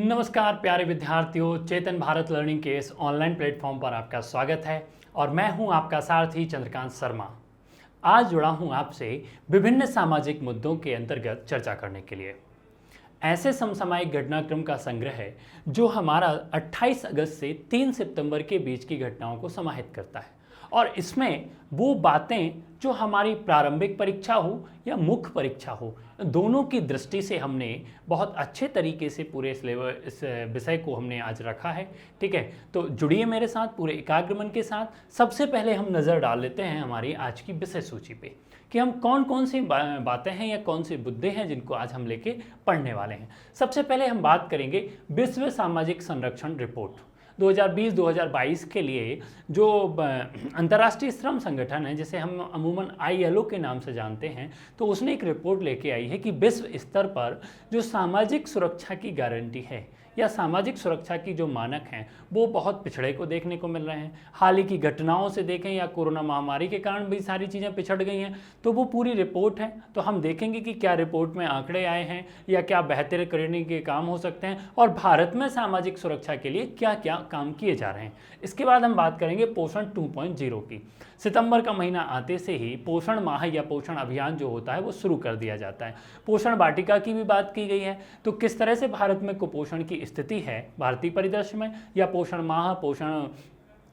नमस्कार प्यारे विद्यार्थियों, चेतन भारत लर्निंग के इस ऑनलाइन प्लेटफॉर्म पर आपका स्वागत है और मैं हूं आपका सारथी चंद्रकांत शर्मा। आज जुड़ा हूं आपसे विभिन्न सामाजिक मुद्दों के अंतर्गत चर्चा करने के लिए। ऐसे समसामयिक घटनाक्रम का संग्रह है जो हमारा 28 अगस्त से 3 सितंबर के बीच की घटनाओं को समाहित करता है और इसमें वो बातें जो हमारी प्रारंभिक परीक्षा हो या मुख्य परीक्षा हो, दोनों की दृष्टि से हमने बहुत अच्छे तरीके से पूरे इस विषय को हमने आज रखा है। ठीक है, तो जुड़िए मेरे साथ पूरे एकाग्र मन के साथ। सबसे पहले हम नज़र डाल लेते हैं हमारी आज की विषय सूची पे कि हम कौन कौन सी बातें हैं या कौन से मुद्दे हैं जिनको आज हम लेके पढ़ने वाले हैं। सबसे पहले हम बात करेंगे विश्व सामाजिक संरक्षण रिपोर्ट 2020-2022 के लिए जो अंतर्राष्ट्रीय श्रम संगठन है, जिसे हम अमूमन ILO के नाम से जानते हैं, तो उसने एक रिपोर्ट लेके आई है कि विश्व स्तर पर जो सामाजिक सुरक्षा की गारंटी है या सामाजिक सुरक्षा की जो मानक हैं वो बहुत पिछड़े को देखने को मिल रहे हैं। हाल ही की घटनाओं से देखें या कोरोना महामारी के कारण भी सारी चीज़ें पिछड़ गई हैं, तो वो पूरी रिपोर्ट है। तो हम देखेंगे कि क्या रिपोर्ट में आंकड़े आए हैं या क्या बेहतर करने के काम हो सकते हैं और भारत में सामाजिक सुरक्षा के लिए क्या क्या काम किए जा रहे हैं। इसके बाद हम बात करेंगे पोषण 2.0 की। सितंबर का महीना आते से ही पोषण माह या पोषण अभियान जो होता है वो शुरू कर दिया जाता है। पोषण वाटिका की भी बात की गई है, तो किस तरह से भारत में कुपोषण की स्थिति है भारतीय परिदृश्य में, या पोषण माह, पोषण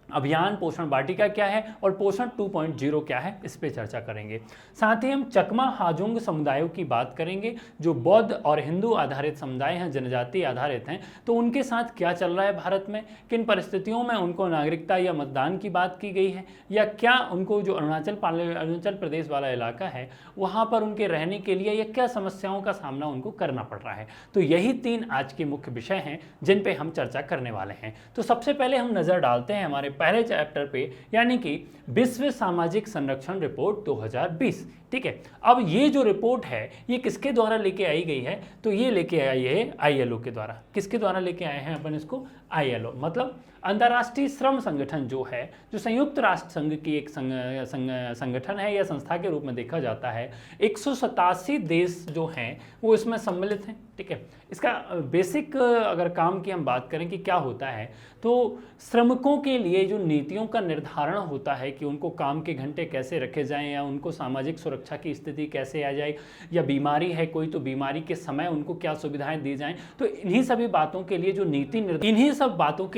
अभियान, पोषण वाटिका क्या है और पोषण 2.0 क्या है, इस पे चर्चा करेंगे। साथ ही हम चकमा हाजोंग समुदायों की बात करेंगे जो बौद्ध और हिंदू आधारित समुदाय हैं, जनजाति आधारित हैं, तो उनके साथ क्या चल रहा है भारत में, किन परिस्थितियों में उनको नागरिकता या मतदान की बात की गई है, या क्या उनको जो अरुणाचल प्रदेश वाला इलाका है वहाँ पर उनके रहने के लिए या क्या समस्याओं का सामना उनको करना पड़ रहा है। तो यही 3 आज के मुख्य विषय हैं जिन पे हम चर्चा करने वाले हैं। तो सबसे पहले हम नज़र डालते हैं हमारे पहले चैप्टर पे, यानी कि विश्व सामाजिक संरक्षण रिपोर्ट 2020। ठीक है, अब ये जो रिपोर्ट है ये किसके द्वारा लेके आई गई है, तो ये लेके आई है ILO के द्वारा। किसके द्वारा लेके आए हैं अपन इसको? ILO मतलब अंतर्राष्ट्रीय श्रम संगठन जो है, जो संयुक्त राष्ट्र संघ की एक संगठन है या संस्था के रूप में देखा जाता है। 187 देश जो हैं वो इसमें सम्मिलित हैं। ठीक है, इसका बेसिक अगर काम की हम बात करें कि क्या होता है, तो श्रमिकों के लिए जो नीतियों का निर्धारण होता है कि उनको काम के घंटे कैसे रखे जाएं या उनको सामाजिक सुरक्षा की स्थिति कैसे आ जाए, या बीमारी है कोई तो बीमारी के समय उनको क्या सुविधाएं दी जाएं, तो इन्हीं सब बातों के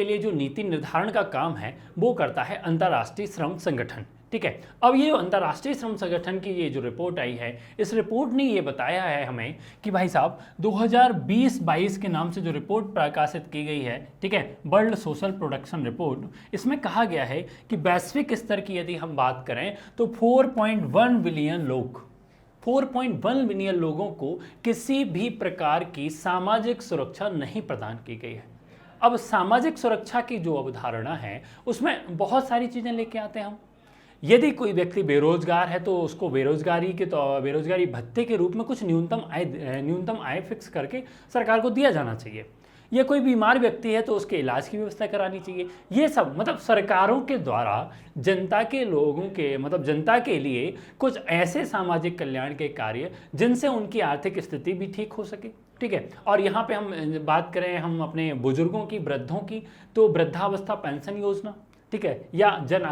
लिए जो नीति निर्धारण का काम है वो करता है अंतर्राष्ट्रीय श्रम संगठन। ठीक है, अब ये जो अंतर्राष्ट्रीय श्रम संगठन की ये जो रिपोर्ट आई है, इस रिपोर्ट ने ये बताया है हमें कि भाई साहब 2020-22 के नाम से जो रिपोर्ट प्रकाशित की गई है, ठीक है, वर्ल्ड सोशल प्रोडक्शन रिपोर्ट, इसमें कहा गया है कि वैश्विक स्तर की यदि हम बात करें तो 4.1 बिलियन लोगों को किसी भी प्रकार की सामाजिक सुरक्षा नहीं प्रदान की गई है। अब सामाजिक सुरक्षा की जो अवधारणा है उसमें बहुत सारी चीज़ें लेके आते हैं हम। यदि कोई व्यक्ति बेरोजगार है तो उसको बेरोजगारी भत्ते के रूप में कुछ न्यूनतम आय फिक्स करके सरकार को दिया जाना चाहिए। या कोई बीमार व्यक्ति है तो उसके इलाज की व्यवस्था करानी चाहिए। ये सब मतलब सरकारों के द्वारा जनता के लिए कुछ ऐसे सामाजिक कल्याण के कार्य जिनसे उनकी आर्थिक स्थिति भी ठीक हो सके। ठीक है, और यहाँ पे हम बात करें हम अपने बुजुर्गों की, वृद्धों की, तो वृद्धावस्था पेंशन योजना, ठीक है, या जन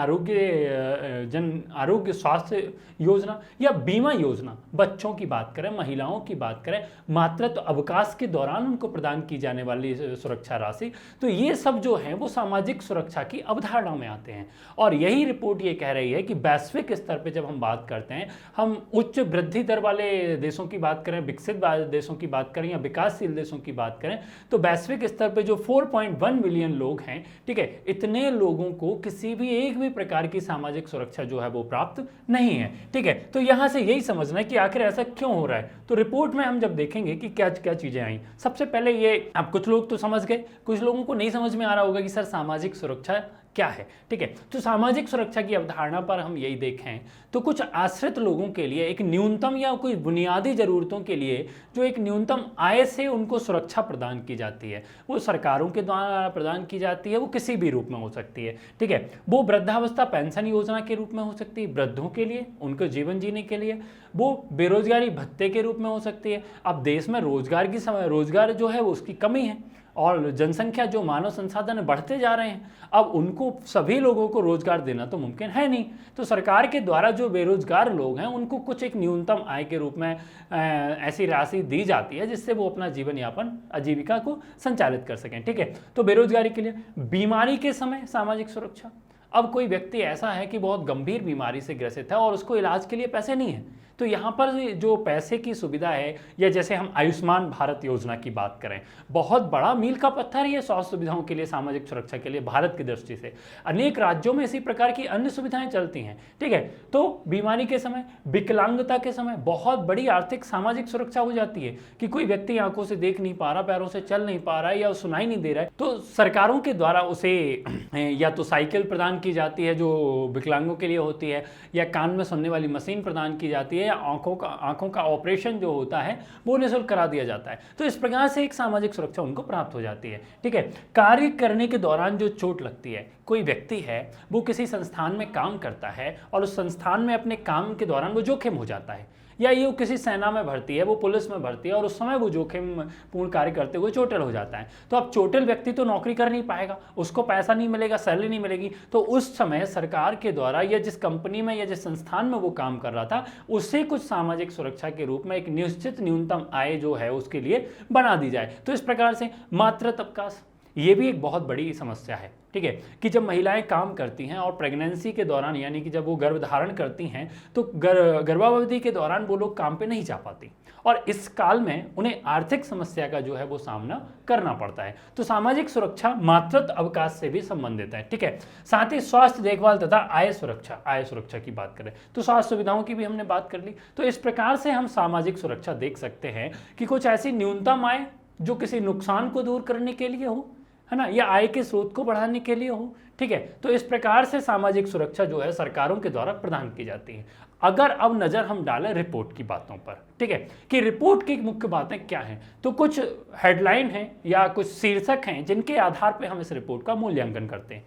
आरोग्य स्वास्थ्य योजना या बीमा योजना, बच्चों की बात करें, महिलाओं की बात करें, मातृत्व अवकाश के दौरान उनको प्रदान की जाने वाली सुरक्षा राशि, तो ये सब जो है वो सामाजिक सुरक्षा की अवधारणा में आते हैं। और यही रिपोर्ट ये कह रही है कि वैश्विक स्तर पे जब हम बात करते हैं, हम उच्च वृद्धि दर वाले देशों की बात करें, विकसित देशों की बात करें या विकासशील देशों की बात करें, तो वैश्विक स्तर पे जो 4.1 बिलियन लोग हैं, ठीक है, इतने लोगों को किसी भी एक भी प्रकार की सामाजिक सुरक्षा जो है वो प्राप्त नहीं है। ठीक है, तो यहां से यही समझना है कि आखिर ऐसा क्यों हो रहा है। तो रिपोर्ट में हम जब देखेंगे कि क्या क्या चीजें आई, सबसे पहले ये, अब कुछ लोग तो समझ गए, कुछ लोगों को नहीं समझ में आ रहा होगा कि सर सामाजिक सुरक्षा क्या है। ठीक है, तो सामाजिक सुरक्षा की अवधारणा पर हम यही देखें तो कुछ आश्रित लोगों के लिए एक न्यूनतम या कुछ बुनियादी जरूरतों के लिए जो एक न्यूनतम आय से उनको सुरक्षा प्रदान की जाती है, वो सरकारों के द्वारा प्रदान की जाती है, वो किसी भी रूप में हो सकती है। ठीक है, वो वृद्धावस्था पेंशन योजना के रूप में हो सकती है वृद्धों के लिए, उनको जीवन जीने के लिए, वो बेरोजगारी भत्ते के रूप में हो सकती है। अब देश में रोजगार जो है वो उसकी कमी है, और जनसंख्या जो मानव संसाधन है बढ़ते जा रहे हैं, अब उनको सभी लोगों को रोजगार देना तो मुमकिन है नहीं। तो सरकार के द्वारा जो बेरोजगार लोग हैं उनको कुछ एक न्यूनतम आय के रूप में ऐसी राशि दी जाती है जिससे वो अपना जीवन यापन आजीविका को संचालित कर सकें। ठीक है, तो बेरोजगारी के लिए। बीमारी के समय सामाजिक सुरक्षा, अब कोई व्यक्ति ऐसा है कि बहुत गंभीर बीमारी से ग्रसित है और उसको इलाज के लिए पैसे नहीं है, तो यहाँ पर जो पैसे की सुविधा है, या जैसे हम आयुष्मान भारत योजना की बात करें, बहुत बड़ा मील का पत्थर है स्वास्थ्य सुविधाओं के लिए, सामाजिक सुरक्षा के लिए भारत की दृष्टि से। अनेक राज्यों में इसी प्रकार की अन्य सुविधाएं चलती हैं। ठीक है, तो बीमारी के समय, विकलांगता के समय बहुत बड़ी आर्थिक सामाजिक सुरक्षा हो जाती है कि कोई व्यक्ति आंखों से देख नहीं पा रहा, पैरों से चल नहीं पा रहा है या सुनाई नहीं दे रहा है, तो सरकारों के द्वारा उसे या तो साइकिल प्रदान की जाती है जो विकलांगों के लिए होती है, या कान में सुनने वाली मशीन प्रदान की जाती है, या आंखों का ऑपरेशन जो होता है वो निःशुल्क करा दिया जाता है। तो इस प्रकार से एक सामाजिक सुरक्षा उनको प्राप्त हो जाती है। ठीक है, कार्य करने के दौरान जो चोट लगती है, कोई व्यक्ति है वो किसी संस्थान में काम करता है और उस संस्थान में अपने काम के दौरान वो जोखिम हो जाता है, या ये किसी सेना में भर्ती है, वो पुलिस में भर्ती है और उस समय वो जोखिम पूर्ण कार्य करते हुए चोटिल हो जाता है, तो अब चोटिल व्यक्ति तो नौकरी कर नहीं पाएगा, उसको पैसा नहीं मिलेगा, सैलरी नहीं मिलेगी, तो उस समय सरकार के द्वारा या जिस कंपनी में या जिस संस्थान में वो काम कर रहा था उससे कुछ सामाजिक सुरक्षा के रूप में एक निश्चित न्यूनतम आय जो है उसके लिए बना दी जाए। तो इस प्रकार से मातृत्व अवकाश, ये भी एक बहुत बड़ी समस्या है। ठीक है, कि जब महिलाएं काम करती हैं और प्रेगनेंसी के दौरान, यानी कि जब वो गर्भ धारण करती हैं, तो गर्भावधि के दौरान वो लोग काम पे नहीं जा पाती और इस काल में उन्हें आर्थिक समस्या का जो है वो सामना करना पड़ता है। तो सामाजिक सुरक्षा मातृत्व अवकाश से भी संबंधित है। ठीक है, साथ ही स्वास्थ्य देखभाल तथा आय सुरक्षा की बात करें तो स्वास्थ्य सुविधाओं की भी हमने बात कर ली। तो इस प्रकार से हम सामाजिक सुरक्षा देख सकते हैं कि कुछ ऐसी न्यूनतम आय जो किसी नुकसान को दूर करने के लिए हो, है ना, या आय के स्रोत को बढ़ाने के लिए हो। ठीक है, तो इस प्रकार से सामाजिक सुरक्षा जो है सरकारों के द्वारा प्रदान की जाती है। अगर अब नजर हम डालें रिपोर्ट की बातों पर, ठीक है, कि रिपोर्ट की मुख्य बातें क्या हैं, तो कुछ हेडलाइन हैं या कुछ शीर्षक हैं जिनके आधार पर हम इस रिपोर्ट का मूल्यांकन करते हैं।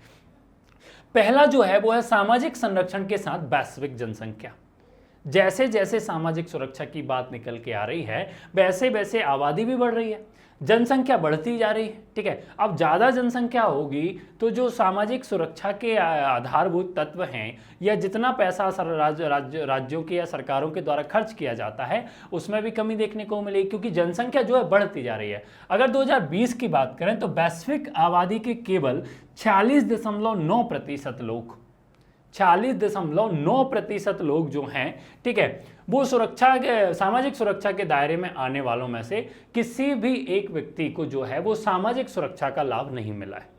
पहला जो है वो है सामाजिक संरक्षण के साथ वैश्विक जनसंख्या। जैसे जैसे सामाजिक सुरक्षा की बात निकल के आ रही है वैसे वैसे आबादी भी बढ़ रही है, जनसंख्या बढ़ती जा रही है। ठीक है, अब ज़्यादा जनसंख्या होगी तो जो सामाजिक सुरक्षा के आधारभूत तत्व हैं या जितना पैसा राज्यों के या सरकारों के द्वारा खर्च किया जाता है उसमें भी कमी देखने को मिलेगी, क्योंकि जनसंख्या जो है बढ़ती जा रही है। अगर 2020 की बात करें तो वैश्विक आबादी के केवल 46.9% लोग 46.9% लोग जो हैं, ठीक है, वो सामाजिक सुरक्षा के दायरे में आने वालों में से किसी भी एक व्यक्ति को जो है वो सामाजिक सुरक्षा का लाभ नहीं मिला है।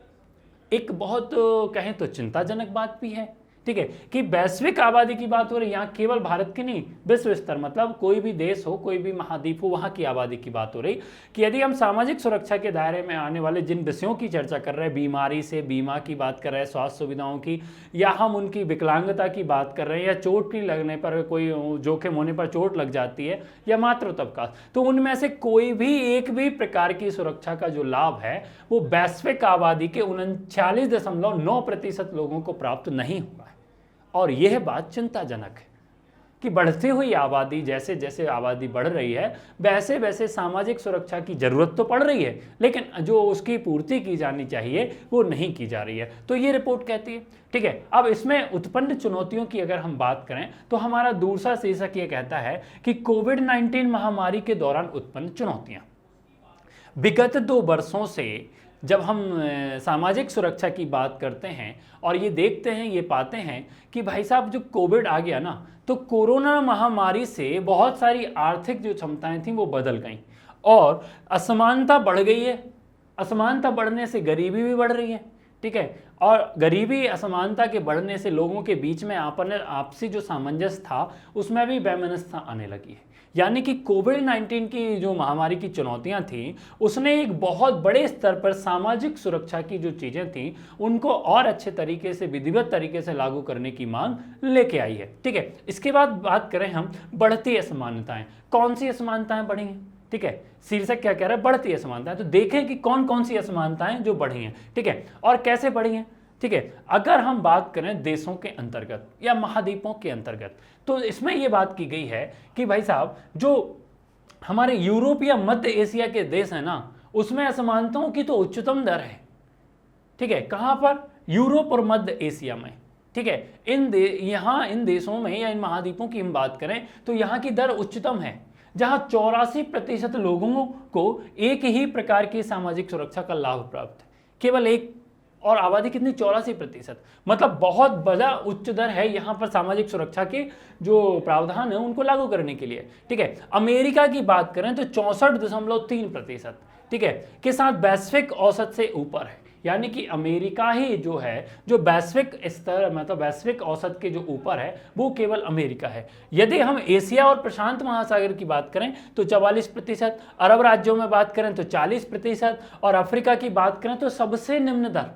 एक बहुत कहें तो चिंताजनक बात भी है। ठीक है, कि वैश्विक आबादी की बात हो रही है, यहाँ केवल भारत की नहीं, विश्व स्तर, मतलब कोई भी देश हो, कोई भी महाद्वीप हो, वहाँ की आबादी की बात हो रही कि यदि हम सामाजिक सुरक्षा के दायरे में आने वाले जिन विषयों की चर्चा कर रहे हैं, बीमारी से बीमा की बात कर रहे हैं, स्वास्थ्य सुविधाओं की, या हम उनकी विकलांगता की बात कर रहे हैं, या चोट की लगने पर, कोई जोखिम होने पर चोट लग जाती है, या मातृत्व अवकाश, तो उनमें से कोई भी एक भी प्रकार की सुरक्षा का जो लाभ है वो वैश्विक आबादी के 39.9% लोगों को प्राप्त नहीं हुआ है। और यह बात चिंताजनक है कि बढ़ती हुई आबादी, जैसे जैसे आबादी बढ़ रही है वैसे वैसे सामाजिक सुरक्षा की जरूरत तो पड़ रही है, लेकिन जो उसकी पूर्ति की जानी चाहिए वो नहीं की जा रही है। तो ये रिपोर्ट कहती है। ठीक है, अब इसमें उत्पन्न चुनौतियों की अगर हम बात करें तो हमारा दूसरा शीर्षक ये कहता है कि कोविड-19 महामारी के दौरान उत्पन्न चुनौतियां। विगत 2 वर्षों से जब हम सामाजिक सुरक्षा की बात करते हैं और ये देखते हैं, ये पाते हैं कि भाई साहब जो कोविड आ गया ना, तो कोरोना महामारी से बहुत सारी आर्थिक जो क्षमताएं थी वो बदल गईं और असमानता बढ़ गई है। असमानता बढ़ने से गरीबी भी बढ़ रही है। ठीक है, और गरीबी असमानता के बढ़ने से लोगों के बीच में आपसी जो सामंजस्य था उसमें भी वैमनस्यता आने लगी है। यानी कि कोविड-19 की जो महामारी की चुनौतियां थी उसने एक बहुत बड़े स्तर पर सामाजिक सुरक्षा की जो चीज़ें थी उनको और अच्छे तरीके से, विधिवत तरीके से लागू करने की मांग लेके आई है। ठीक है, इसके बाद बात करें हम बढ़ती असमानताएं। कौन सी असमानताएं बढ़ी हैं? ठीक है, शीर्षक क्या कह रहा है? बढ़ती असमानताएं। तो देखें कि कौन कौन सी असमानताएं जो बढ़ी हैं, ठीक है, और कैसे बढ़ी हैं। ठीक है, अगर हम बात करें देशों के अंतर्गत या महाद्वीपों के अंतर्गत तो इसमें यह बात की गई है कि भाई साहब जो हमारे यूरोप या मध्य एशिया के देश हैं ना, उसमें असमानताओं की तो उच्चतम दर है। ठीक है, कहाँ पर? यूरोप और मध्य एशिया में। ठीक है, यहाँ इन देशों में या इन महाद्वीपों की हम बात करें तो यहाँ की दर उच्चतम है, जहाँ 84% लोगों को एक ही प्रकार की सामाजिक सुरक्षा का लाभ प्राप्त है, केवल एक। और आबादी कितनी? 84%। मतलब बहुत बड़ा उच्च दर है यहाँ पर सामाजिक सुरक्षा के जो प्रावधान है उनको लागू करने के लिए। ठीक है, अमेरिका की बात करें तो 64.3%, ठीक है, के साथ वैश्विक औसत से ऊपर है। यानी कि अमेरिका ही जो है, जो वैश्विक स्तर मतलब वैश्विक औसत के जो ऊपर है वो केवल अमेरिका है। यदि हम एशिया और प्रशांत महासागर की बात करें तो 44%, अरब राज्यों में बात करें तो 40%, और अफ्रीका की बात करें तो सबसे निम्न दर।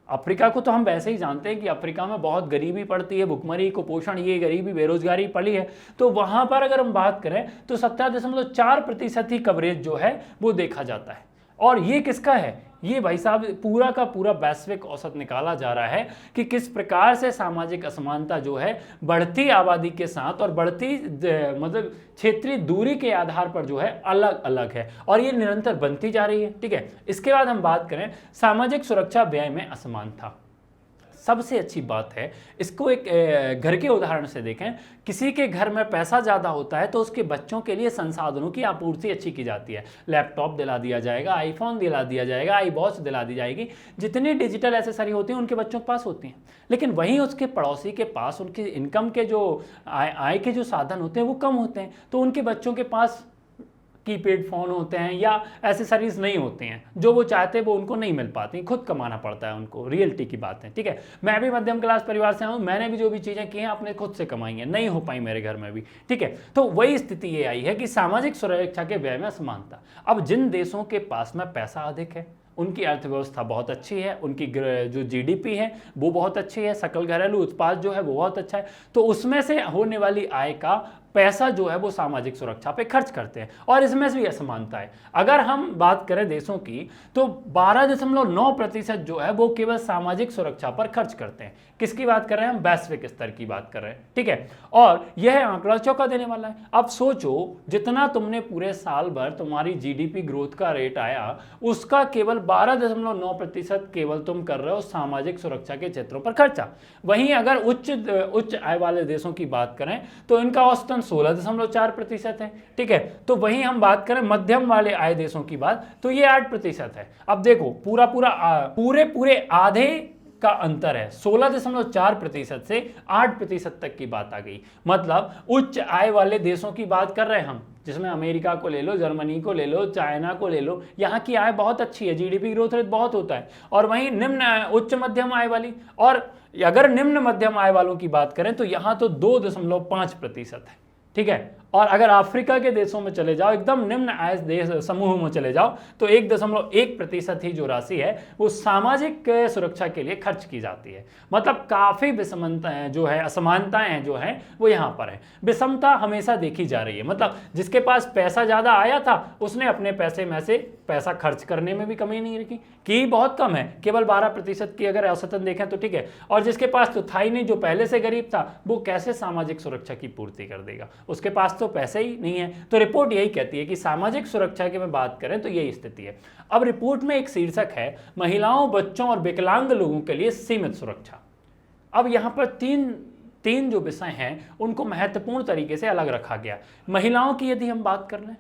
अफ्रीका को तो हम वैसे ही जानते हैं कि अफ्रीका में बहुत गरीबी पड़ती है, भुखमरी, कुपोषण, ये गरीबी, बेरोजगारी पड़ी है। तो वहाँ पर अगर हम बात करें तो 17.4% ही कवरेज जो है वो देखा जाता है। और ये किसका है? ये भाई साहब पूरा का पूरा वैश्विक औसत निकाला जा रहा है कि किस प्रकार से सामाजिक असमानता जो है बढ़ती आबादी के साथ और बढ़ती मतलब क्षेत्रीय दूरी के आधार पर जो है अलग अलग है, और ये निरंतर बनती जा रही है। ठीक है, इसके बाद हम बात करें सामाजिक सुरक्षा व्यय में असमानता। सबसे अच्छी बात है, इसको एक घर के उदाहरण से देखें। किसी के घर में पैसा ज़्यादा होता है तो उसके बच्चों के लिए संसाधनों की आपूर्ति अच्छी की जाती है। लैपटॉप दिला दिया जाएगा, आईफोन दिला दिया जाएगा, आई वॉच दिला दी जाएगी, जितनी डिजिटल एसेसरी होती हैं उनके बच्चों के पास होती हैं। लेकिन वहीं उसके पड़ोसी के पास उनकी इनकम के जो आय के जो साधन होते हैं वो कम होते हैं, तो उनके बच्चों के पास कीपैड फ़ोन होते हैं या एसेसरीज नहीं होती हैं, जो वो चाहते हैं वो उनको नहीं मिल पाती, खुद कमाना पड़ता है उनको। रियलिटी की बात है। ठीक है, मैं भी मध्यम क्लास परिवार से हूँ, मैंने भी जो भी चीज़ें की हैं अपने खुद से कमाई हैं, नहीं हो पाई मेरे घर में भी। ठीक है, तो वही स्थिति ये आई है कि सामाजिक सुरक्षा के व्यय में असमानता। अब जिन देशों के पास में पैसा अधिक है, उनकी अर्थव्यवस्था बहुत अच्छी है, उनकी जो जीडीपी है वो बहुत अच्छी है, सकल घरेलू उत्पाद जो है वो बहुत अच्छा है, तो उसमें से होने वाली आय का पैसा जो है वो सामाजिक सुरक्षा पे खर्च करते हैं, और इसमें से भी असमानता है। अगर हम बात करें देशों की तो 12.9% जो है वो केवल सामाजिक सुरक्षा पर खर्च करते हैं। किसकी बात कर रहे हैं हम? वैश्विक स्तर की बात कर रहे हैं। ठीक है, और यह आंकड़ा चौंका देने वाला है। अब सोचो, जितना तुमने पूरे साल भर तुम्हारी जीडीपी ग्रोथ का रेट आया, उसका केवल 12.9% केवल तुम कर रहे हो सामाजिक सुरक्षा के क्षेत्रों पर खर्चा। वहीं अगर उच्च आय वाले देशों की बात करें तो इनका औसतन 16.4% है। ठीक है, तो वहीं हम बात करें मध्यम वाले आय देशों की बात तो ये 8% है। अब देखो पूरे आधे का अंतर है, 16.4% से 8% तक की बात आ गई। मतलब उच्च आय वाले देशों की बात कर रहे हैं हम, जिसमें अमेरिका को ले लो, जर्मनी को ले लो, चाइना को ले लो, यहाँ की आय बहुत अच्छी है, जीडीपी ग्रोथ रेट बहुत होता है। और वहीं उच्च मध्यम आय वाली, और अगर निम्न मध्यम आय वालों की बात करें तो यहाँ तो 2.5% है। ठीक है, और अगर अफ्रीका के देशों में चले जाओ, एकदम निम्न आय देश समूह में चले जाओ तो 1.1% ही जो राशि है वो सामाजिक सुरक्षा के लिए खर्च की जाती है। मतलब काफ़ी विषमताएं जो है, असमानताएं जो हैं वो यहाँ पर है। विषमता हमेशा देखी जा रही है। मतलब जिसके पास पैसा ज़्यादा आया था उसने अपने पैसे में से पैसा खर्च करने में भी कमी नहीं रखी, कि बहुत कम है, केवल 12% की अगर औसतन देखें तो। ठीक है, और जिसके पास तो था ही नहीं, जो पहले से गरीब था, वो कैसे सामाजिक सुरक्षा की पूर्ति कर देगा? उसके पास तो पैसे ही नहीं है। तो रिपोर्ट यही कहती है कि सामाजिक सुरक्षा की मैं बात करें तो यही स्थिति है। अब रिपोर्ट में एक शीर्षक है महिलाओं, बच्चों और विकलांग लोगों के लिए सीमित सुरक्षा। अब यहाँ पर तीन जो विषय हैं उनको महत्वपूर्ण तरीके से अलग रखा गया। महिलाओं की यदि हम बात कर लें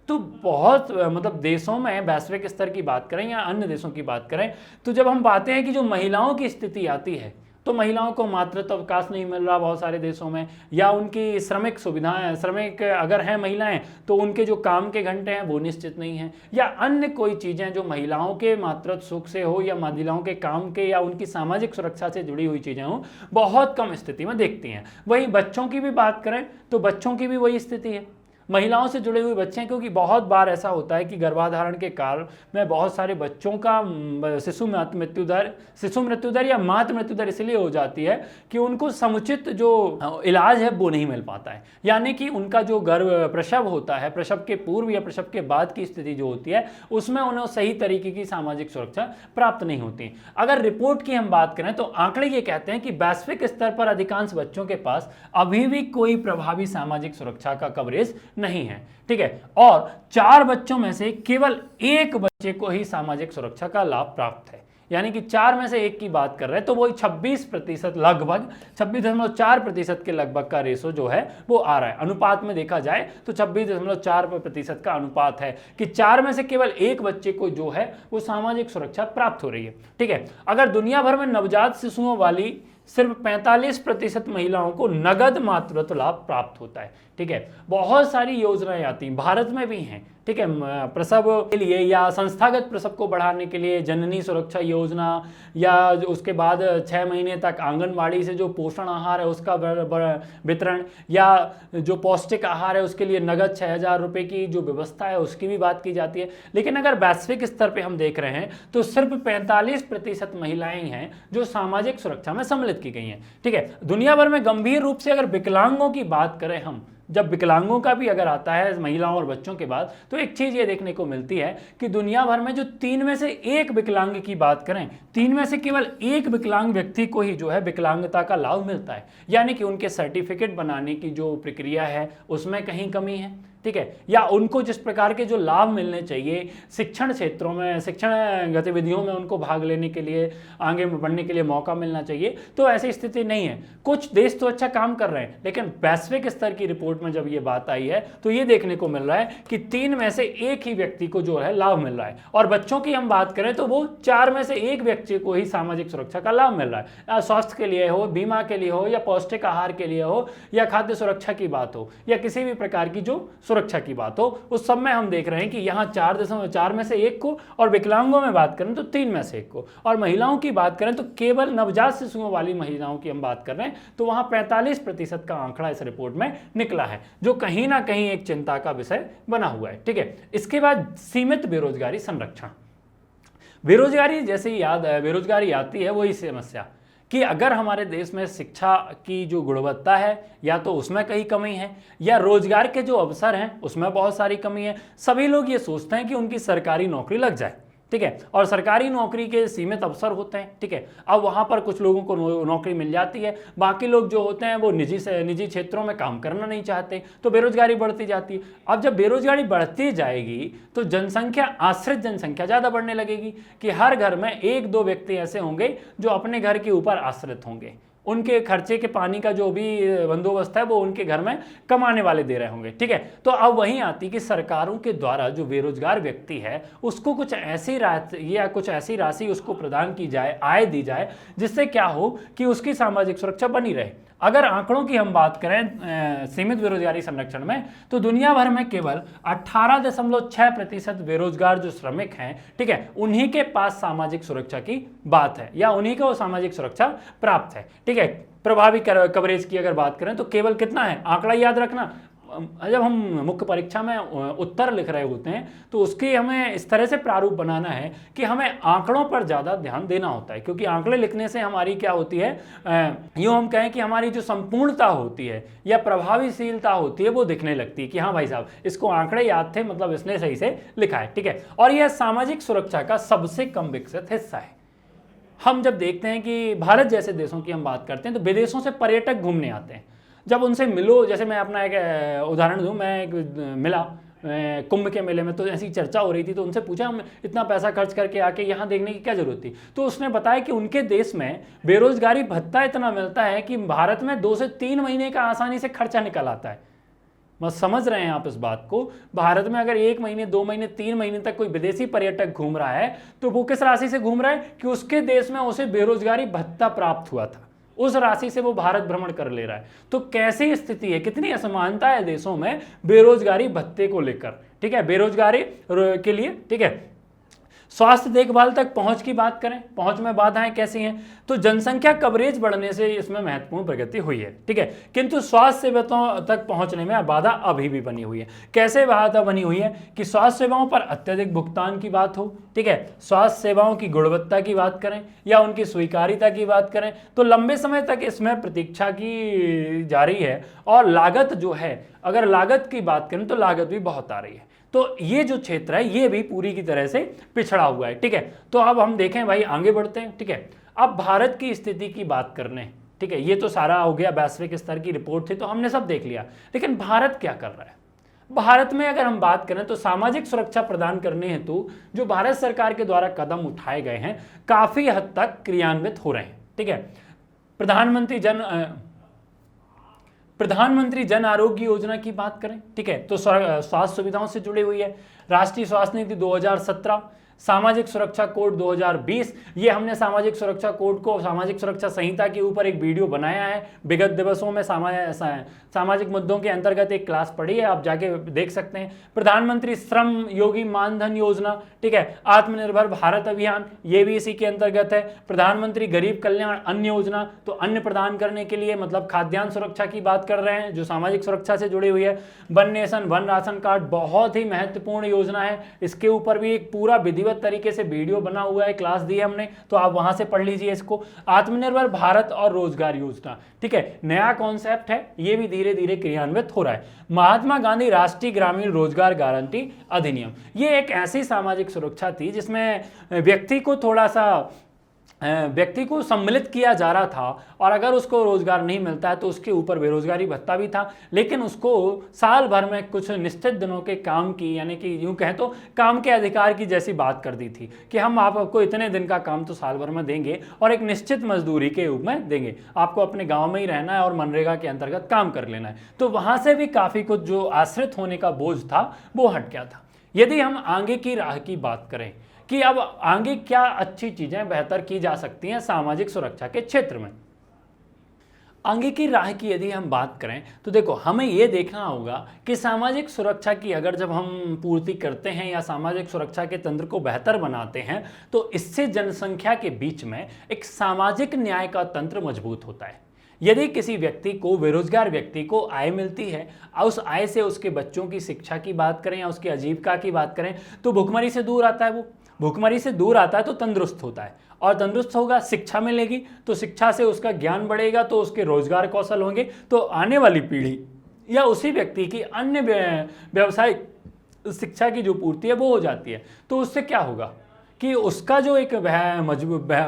तो बहुत मतलब देशों में वैश्विक स्तर की बात करें या अन्य देशों की बात करें तो जब हम पाते हैं कि जो महिलाओं की स्थिति आती है तो महिलाओं को मातृत्व अवकाश नहीं मिल रहा बहुत सारे देशों में, या उनकी श्रमिक सुविधाएं, श्रमिक अगर हैं महिलाएं तो उनके जो काम के घंटे हैं वो निश्चित नहीं हैं, या अन्य कोई चीज़ें जो महिलाओं के मातृत्व सुख से हो या महिलाओं के काम के या उनकी सामाजिक सुरक्षा से जुड़ी हुई चीज़ें हों, बहुत कम स्थिति में देखती हैं। वहीं बच्चों की भी बात करें तो बच्चों की भी वही स्थिति है, महिलाओं से जुड़े हुए बच्चे हैं, क्योंकि बहुत बार ऐसा होता है कि गर्भाधारण के कारण में बहुत सारे बच्चों का शिशु मृत्यु दर या मातृ मृत्यु दर इसलिए हो जाती है कि उनको समुचित जो इलाज है वो नहीं मिल पाता है। यानी कि उनका जो प्रसव होता है, प्रसव के पूर्व या प्रसव के बाद की स्थिति जो होती है उसमें उन्हें सही तरीके की सामाजिक सुरक्षा प्राप्त नहीं होती। अगर रिपोर्ट की हम बात करें तो आंकड़े ये कहते हैं कि वैश्विक स्तर पर अधिकांश बच्चों के पास अभी भी कोई प्रभावी सामाजिक सुरक्षा का कवरेज नहीं है, ठीक है। और 4 बच्चों में से केवल 1 बच्चे को ही सामाजिक सुरक्षा का लाभ प्राप्त है, यानी कि 4 में से 1 की बात कर रहे हैं, तो वही 26% लगभग 26.4% के लगभग का रेशो जो है वो आ रहा है। अनुपात में देखा जाए तो 26.4% का अनुपात है कि 4 में से केवल 1 बच्चे को जो है वो सामाजिक सुरक्षा प्राप्त हो रही है, ठीक है। अगर दुनिया भर में नवजात शिशुओं वाली सिर्फ 45% महिलाओं को नगद मातृत्व लाभ प्राप्त होता है, ठीक है। बहुत सारी योजनाएं आती हैं, भारत में भी हैं, ठीक है। प्रसव के लिए या संस्थागत प्रसव को बढ़ाने के लिए जननी सुरक्षा योजना, या उसके बाद 6 महीने तक आंगनबाड़ी से जो पोषण आहार है उसका वितरण, या जो पौष्टिक आहार है उसके लिए नगद 6,000 रुपये की जो व्यवस्था है उसकी भी बात की जाती है। लेकिन अगर वैश्विक स्तर पर हम देख रहे हैं तो सिर्फ 45% महिलाएं हैं जो सामाजिक सुरक्षा में सम्मिलित की गई हैं, ठीक है। दुनिया भर में गंभीर रूप से अगर विकलांगों की बात करें हम, जब विकलांगों का भी अगर आता है महिलाओं और बच्चों के बाद, तो एक चीज ये देखने को मिलती है कि दुनिया भर में जो 3 में से 1 विकलांग की बात करें, 3 में से केवल 1 विकलांग व्यक्ति को ही जो है विकलांगता का लाभ मिलता है, यानी कि उनके सर्टिफिकेट बनाने की जो प्रक्रिया है उसमें कहीं कमी है, ठीक है। या उनको जिस प्रकार के जो लाभ मिलने चाहिए शिक्षण क्षेत्रों में, शिक्षण गतिविधियों में उनको भाग लेने के लिए, आगे बढ़ने के लिए मौका मिलना चाहिए, तो ऐसी स्थिति नहीं है। कुछ देश तो अच्छा काम कर रहे हैं, लेकिन वैश्विक स्तर की रिपोर्ट में जब ये बात आई है तो ये देखने को मिल रहा है कि 3 में से 1 ही व्यक्ति को जो है लाभ मिल रहा है। और बच्चों की हम बात करें तो वो 4 में से 1 व्यक्ति को ही सामाजिक सुरक्षा का लाभ मिल रहा है। स्वास्थ्य के लिए हो, बीमा के लिए हो, या पौष्टिक आहार के लिए हो, या खाद्य सुरक्षा की बात हो, या किसी भी प्रकार की जो सुरक्षा की बात हो, उस सब में हम देख रहे हैं कि यहाँ 4 में से 1 को, और विकलांगों में बात करें तो 3 में से 1 को, और महिलाओं की बात करें तो केवल नवजात शिशुओं वाली महिलाओं की हम बात कर रहे हैं तो वहां 45% का आंकड़ा इस रिपोर्ट में निकला है, जो कहीं ना कहीं एक चिंता का विषय बना हुआ है, ठीक है। इसके बाद सीमित बेरोजगारी संरक्षण। बेरोजगारी जैसे ही बेरोजगारी आती है वही समस्या कि अगर हमारे देश में शिक्षा की जो गुणवत्ता है या तो उसमें कहीं कमी है, या रोजगार के जो अवसर हैं उसमें बहुत सारी कमी है। सभी लोग ये सोचते हैं कि उनकी सरकारी नौकरी लग जाए, ठीक है, और सरकारी नौकरी के सीमित अवसर होते हैं, ठीक है। अब वहां पर कुछ लोगों को नौकरी मिल जाती है, बाकी लोग जो होते हैं वो निजी क्षेत्रों में काम करना नहीं चाहते, तो बेरोजगारी बढ़ती जाती है। अब जब बेरोजगारी बढ़ती जाएगी तो जनसंख्या, आश्रित जनसंख्या ज़्यादा बढ़ने लगेगी कि हर घर में 1-2 व्यक्ति ऐसे होंगे जो अपने घर के ऊपर आश्रित होंगे, उनके खर्चे के पानी का जो भी बंदोबस्त है वो उनके घर में कमाने वाले दे रहे होंगे, ठीक है। तो अब वहीं आती कि सरकारों के द्वारा जो बेरोजगार व्यक्ति है उसको कुछ ऐसी राशि उसको प्रदान की जाए, आय दी जाए, जिससे क्या हो कि उसकी सामाजिक सुरक्षा बनी रहे। अगर आंकड़ों की हम बात करें सीमित बेरोजगारी संरक्षण में, तो दुनिया भर में केवल 18.6% बेरोजगार जो श्रमिक हैं, ठीक है, उन्हीं के पास सामाजिक सुरक्षा की बात है, या उन्हीं को सामाजिक सुरक्षा प्राप्त है, ठीक है। प्रभावी कवरेज की अगर बात करें तो केवल कितना है, आंकड़ा याद रखना, जब हम मुख्य परीक्षा में उत्तर लिख रहे होते हैं तो उसकी हमें इस तरह से प्रारूप बनाना है कि हमें आंकड़ों पर ज़्यादा ध्यान देना होता है, क्योंकि आंकड़े लिखने से हमारी क्या होती है, यूँ हम कहें कि हमारी जो संपूर्णता होती है या प्रभावशीलता होती है वो दिखने लगती है कि हाँ भाई साहब इसको आंकड़े याद थे, मतलब इसने सही से लिखा है, ठीक है। और यह सामाजिक सुरक्षा का सबसे कम विकसित हिस्सा है। हम जब देखते हैं कि भारत जैसे देशों की हम बात करते हैं तो विदेशों से पर्यटक घूमने आते हैं, जब उनसे मिलो, जैसे मैं अपना एक उदाहरण दूं, मैं एक मिला कुंभ के मेले में, तो ऐसी चर्चा हो रही थी, तो उनसे पूछा हम इतना पैसा खर्च करके आके यहाँ देखने की क्या जरूरत थी, तो उसने बताया कि उनके देश में बेरोजगारी भत्ता इतना मिलता है कि भारत में 2 से 3 महीने का आसानी से खर्चा निकल आता है। बस समझ रहे हैं आप इस बात को, भारत में अगर 1 महीने 2 महीने 3 महीने तक कोई विदेशी पर्यटक घूम रहा है तो वो किस राशि से घूम रहा है कि उसके देश में उसे बेरोजगारी भत्ता प्राप्त हुआ था, उस राशि से वो भारत भ्रमण कर ले रहा है। तो कैसी स्थिति है, कितनी असमानता है देशों में बेरोजगारी भत्ते को लेकर, ठीक है, बेरोजगारी के लिए, ठीक है। स्वास्थ्य देखभाल तक पहुंच की बात करें, पहुंच में बाधाएं कैसी हैं, तो जनसंख्या कवरेज बढ़ने से इसमें महत्वपूर्ण प्रगति हुई है, ठीक है, किंतु स्वास्थ्य सेवाओं तक पहुंचने में बाधा अभी भी बनी हुई है। कैसे बाधा बनी हुई है कि स्वास्थ्य सेवाओं पर अत्यधिक भुगतान की बात हो, ठीक है, स्वास्थ्य सेवाओं की गुणवत्ता की बात करें या उनकी स्वीकार्यता की बात करें तो लंबे समय तक इसमें प्रतीक्षा की जारी है, और लागत जो है, अगर लागत की बात करें तो लागत भी बहुत आ रही है। तो ये जो क्षेत्र है ये भी पूरी की तरह से पिछड़ा हुआ है, ठीक है। तो अब हम देखें भाई, आगे बढ़ते हैं, ठीक है। अब भारत की स्थिति की बात करने, ठीक है, ये तो सारा हो गया, वैश्विक स्तर की रिपोर्ट थी तो हमने सब देख लिया, लेकिन भारत क्या कर रहा है। भारत में अगर हम बात करें तो सामाजिक सुरक्षा प्रदान करने हेतु जो भारत सरकार के द्वारा कदम उठाए गए हैं काफी हद तक क्रियान्वित हो रहे हैं। ठीक है, प्रधानमंत्री जन आरोग्य योजना की बात करें, ठीक है, तो स्वास्थ्य सुविधाओं से जुड़ी हुई है। राष्ट्रीय स्वास्थ्य नीति 2017, सामाजिक सुरक्षा कोड 2020, ये हमने सामाजिक सुरक्षा कोड को सामाजिक सुरक्षा संहिता के ऊपर एक वीडियो बनाया है। विगत दिवसों में सामाजिक मुद्दों के अंतर्गत एक क्लास पढ़ी है, आप जाके देख सकते हैं। प्रधानमंत्री श्रम योगी मानधन योजना, ठीक है, आत्मनिर्भर भारत अभियान, ये भी इसी के अंतर्गत है। प्रधानमंत्री गरीब कल्याण अन्न योजना, तो अन्न प्रदान करने के लिए मतलब खाद्यान्न सुरक्षा की बात कर रहे हैं जो सामाजिक सुरक्षा से जुड़ी हुई है। One nation one ration card बहुत ही महत्वपूर्ण योजना है, इसके ऊपर भी एक पूरा विधिवत तरीके से वीडियो बना हुआ है, क्लास दी है हमने, तो आप वहां से पढ़ लीजिए इसको। आत्मनिर्भर भारत और रोजगार योजना, ठीक है, नया कॉन्सेप्ट है, ये भी धीरे धीरे क्रियान्वित हो रहा है। महात्मा गांधी राष्ट्रीय ग्रामीण रोजगार गारंटी अधिनियम, ये एक ऐसी सामाजिक सुरक्षा थी जिसमें व्यक्ति को सम्मिलित किया जा रहा था, और अगर उसको रोजगार नहीं मिलता है तो उसके ऊपर बेरोजगारी भत्ता भी था, लेकिन उसको साल भर में कुछ निश्चित दिनों के काम की, यानी कि यूं कहें तो काम के अधिकार की जैसी बात कर दी थी कि हम आपको इतने दिन का काम तो साल भर में देंगे और एक निश्चित मजदूरी के रूप में देंगे, आपको अपने गाँव में ही रहना है और मनरेगा के अंतर्गत काम कर लेना है। तो वहाँ से भी काफ़ी कुछ जो आश्रित होने का बोझ था वो हट गया था। यदि हम आगे की राह की बात करें कि अब आगे क्या अच्छी चीजें बेहतर की जा सकती हैं सामाजिक सुरक्षा के क्षेत्र में, आगे की राह की यदि हम बात करें तो देखो, हमें यह देखना होगा कि सामाजिक सुरक्षा की अगर जब हम पूर्ति करते हैं या सामाजिक सुरक्षा के तंत्र को बेहतर बनाते हैं तो इससे जनसंख्या के बीच में एक सामाजिक न्याय का तंत्र मजबूत होता है। यदि किसी व्यक्ति को, बेरोजगार व्यक्ति को आय मिलती है, उस आय से उसके बच्चों की शिक्षा की बात करें या उसकी आजीविका की बात करें तो भुखमरी से दूर आता है, वो भुखमरी से दूर आता है तो तंदुरुस्त होता है, और तंदुरुस्त होगा, शिक्षा मिलेगी तो शिक्षा से उसका ज्ञान बढ़ेगा तो उसके रोजगार कौशल होंगे, तो आने वाली पीढ़ी या उसी व्यक्ति की अन्य व्यवसायिक शिक्षा की जो पूर्ति है वो हो जाती है। तो उससे क्या होगा कि उसका जो एक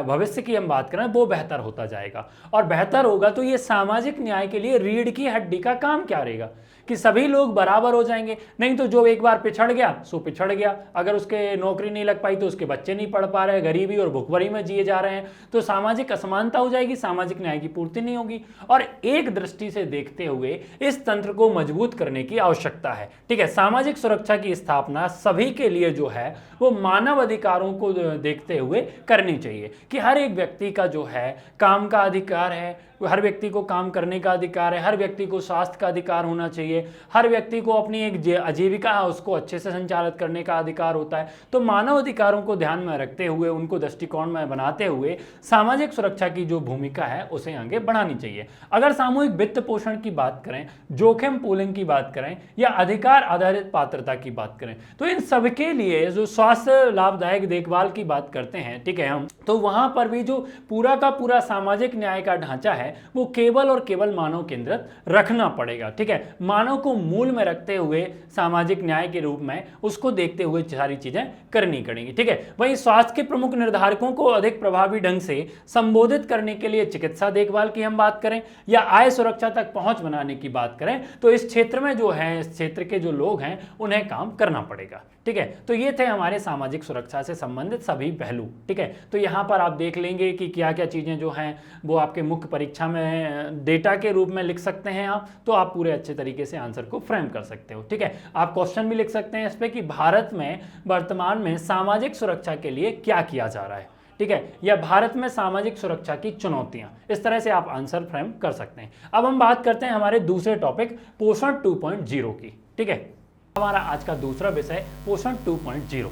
भविष्य की हम बात करें वो बेहतर होता जाएगा, और बेहतर होगा तो ये सामाजिक न्याय के लिए रीढ़ की हड्डी का काम क्या रहेगा कि सभी लोग बराबर हो जाएंगे। नहीं तो जो एक बार पिछड़ गया सो पिछड़ गया, अगर उसके नौकरी नहीं लग पाई तो उसके बच्चे नहीं पढ़ पा रहे, गरीबी और भुखमरी में जिए जा रहे हैं, तो सामाजिक असमानता हो जाएगी, सामाजिक न्याय की पूर्ति नहीं होगी। और एक दृष्टि से देखते हुए इस तंत्र को मजबूत करने की आवश्यकता है। ठीक है, सामाजिक सुरक्षा की स्थापना सभी के लिए जो है वो मानव अधिकारों को देखते हुए करनी चाहिए कि हर एक व्यक्ति का जो है काम का अधिकार है, हर व्यक्ति को काम करने का अधिकार है, हर व्यक्ति को स्वास्थ्य का अधिकार होना चाहिए, हर व्यक्ति को अपनी एक आजीविका है उसको अच्छे से संचालित करने का अधिकार होता है। तो मानव अधिकारों को ध्यान में रखते हुए, उनको दृष्टिकोण में बनाते हुए सामाजिक सुरक्षा की जो भूमिका है उसे आगे बढ़ानी चाहिए। अगर सामूहिक वित्त पोषण की बात करें, जोखिम पूलिंग की बात करें या अधिकार आधारित पात्रता की बात करें, तो इन सबके लिए जो स्वास्थ्य लाभदायक देखभाल की बात करते हैं, ठीक है, हम तो वहां पर भी जो पूरा का पूरा सामाजिक न्याय का ढांचा है वो केवल और केवल मानव केंद्रित रखना पड़ेगा। ठीक है, मानव को मूल में रखते हुए सामाजिक न्याय के रूप में उसको देखते हुए सारी चीजें करनी पड़ेंगी। ठीक है, वहीं स्वास्थ्य के प्रमुख निर्धारकों को अधिक प्रभावी ढंग से संबोधित करने के लिए चिकित्सा देखभाल की हम बात करें या आय सुरक्षा तक पहुंच बनाने की बात करें तो इस क्षेत्र में जो है, इस क्षेत्र के जो लोग हैं उन्हें काम करना पड़ेगा। ठीक है, तो ये थे हमारे सामाजिक सुरक्षा से संबंधित सभी पहलू। ठीक है, तो यहाँ पर आप देख लेंगे कि क्या क्या चीजें जो हैं वो आपके मुख्य परीक्षा में डेटा के रूप में लिख सकते हैं आप, तो आप पूरे अच्छे तरीके से आंसर को फ्रेम कर सकते हो। ठीक है, आप क्वेश्चन भी लिख सकते हैं इस पे कि भारत में वर्तमान में सामाजिक सुरक्षा के लिए क्या किया जा रहा है, ठीक है, या भारत में सामाजिक सुरक्षा की चुनौतियां, इस तरह से आप आंसर फ्रेम कर सकते हैं। अब हम बात करते हैं हमारे दूसरे टॉपिक पोषण 2.0 की। ठीक है, हमारा आज का दूसरा विषय पोषण 2.0।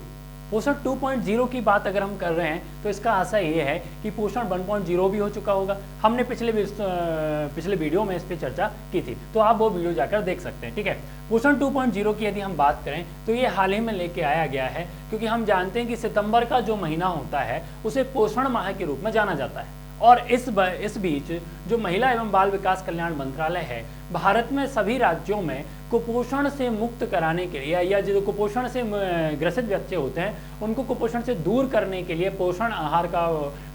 पोषण 2.0 की बात अगर हम कर रहे हैं तो इसका आशा ये है कि पोषण 1.0 भी हो चुका होगा। हमने पिछले वीडियो में इस पर चर्चा की थी, तो आप वो वीडियो जाकर देख सकते हैं। ठीक है, पोषण 2.0 की यदि हम बात करें तो ये हाल ही में लेके आया गया है, क्योंकि हम जानते हैं कि सितंबर का जो महीना होता है उसे पोषण माह के रूप में जाना जाता है। और इस बीच जो महिला एवं बाल विकास कल्याण मंत्रालय है, भारत में सभी राज्यों में कुपोषण से मुक्त कराने के लिए या जो कुपोषण से ग्रसित बच्चे होते हैं उनको कुपोषण से दूर करने के लिए पोषण आहार का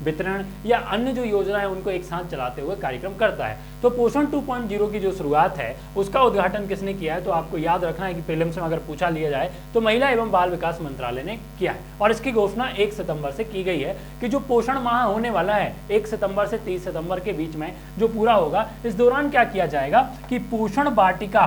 वितरण या अन्य जो योजना है उनको एक साथ चलाते हुए कार्यक्रम करता है। तो पोषण 2.0 की जो शुरुआत है उसका उद्घाटन किसने किया है, तो आपको याद रखना है कि प्रीलिम्स में अगर पूछा लिया जाए तो महिला एवं बाल विकास मंत्रालय ने किया है और इसकी घोषणा 1 सितंबर से की गई है कि जो पोषण माह होने वाला है 1 सितंबर से 30 सितंबर के बीच में जो पूरा होगा, इस दौरान क्या किया जाएगा कि पोषण वाटिका,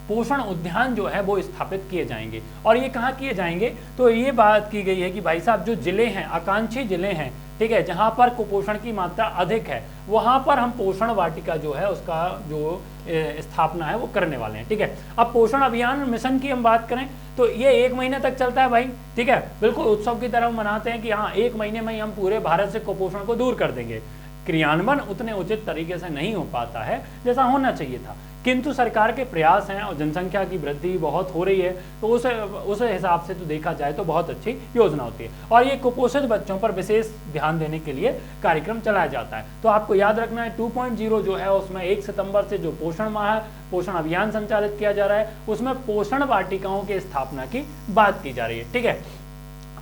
पोषण उद्यान जो है वो स्थापित किए जाएंगे। और ये कहाँ किए जाएंगे, तो ये बात की गई है कि भाई साहब जो जिले हैं, आकांक्षी जिले हैं, ठीक है, जहाँ पर कुपोषण की मात्रा अधिक है वहाँ पर हम पोषण वाटिका जो है उसका जो स्थापना है वो करने वाले हैं। ठीक है, अब पोषण अभियान मिशन की हम बात करें तो ये 1 महीने तक चलता है भाई। ठीक है, बिल्कुल उत्सव की तरह मनाते हैं कि हाँ 1 महीने में ही हम पूरे भारत से कुपोषण को दूर कर देंगे। क्रियान्वयन उतने उचित तरीके से नहीं हो पाता है जैसा होना चाहिए था, किंतु सरकार के प्रयास हैं और जनसंख्या की वृद्धि बहुत हो रही है तो उस हिसाब से तो देखा जाए तो बहुत अच्छी योजना होती है और ये कुपोषित बच्चों पर विशेष ध्यान देने के लिए कार्यक्रम चलाया जाता है। तो आपको याद रखना है 2.0 जो है उसमें 1 सितंबर से जो पोषण माह, पोषण अभियान संचालित किया जा रहा है उसमें पोषण वाटिकाओं की स्थापना की बात की जा रही है। ठीक है,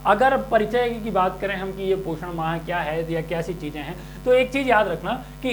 अगर परिचय की बात करें हम कि ये पोषण माह क्या है या कैसी चीजें हैं, तो एक चीज याद रखना कि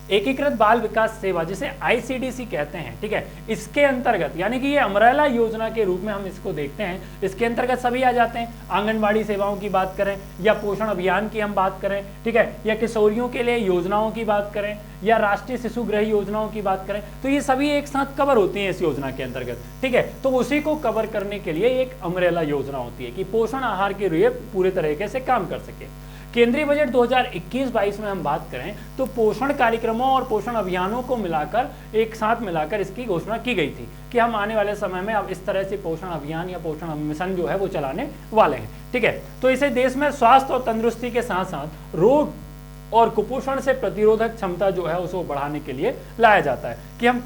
एकीकृत बाल विकास सेवा जिसे ICDC कहते हैं, ठीक है, इसके अंतर्गत यानी कि ये अमरेला योजना के रूप में हम इसको देखते हैं, इसके अंतर्गत सभी आ जाते हैं। आंगनबाड़ी सेवाओं की बात करें या पोषण अभियान की हम बात करें, ठीक है, या किशोरियों के लिए योजनाओं की बात करें या राष्ट्रीय शिशु गृह योजनाओं की बात करें, तो ये सभी एक साथ कवर होती हैं इस योजना के अंतर्गत। ठीक है, तो उसी को कवर करने के लिए एक अमरेला योजना होती है कि पोषण आहार के लिए पूरे तरीके से काम कर सके। केंद्रीय बजट 2021-22 में हम बात करें तो पोषण कार्यक्रमों और पोषण अभियानों को मिलाकर एक साथ मिलाकर इसकी घोषणा की गई थी कि हम आने वाले समय में अब इस तरह से पोषण अभियान या पोषण मिशन जो है वो चलाने वाले हैं। ठीक है, तो इसे देश में स्वास्थ्य और तंदुरुस्ती के साथ साथ रोग और कुपोषण से प्रतिरोधक क्षमता जो है उसको बढ़ाने के लिए लाया जाता है कि हम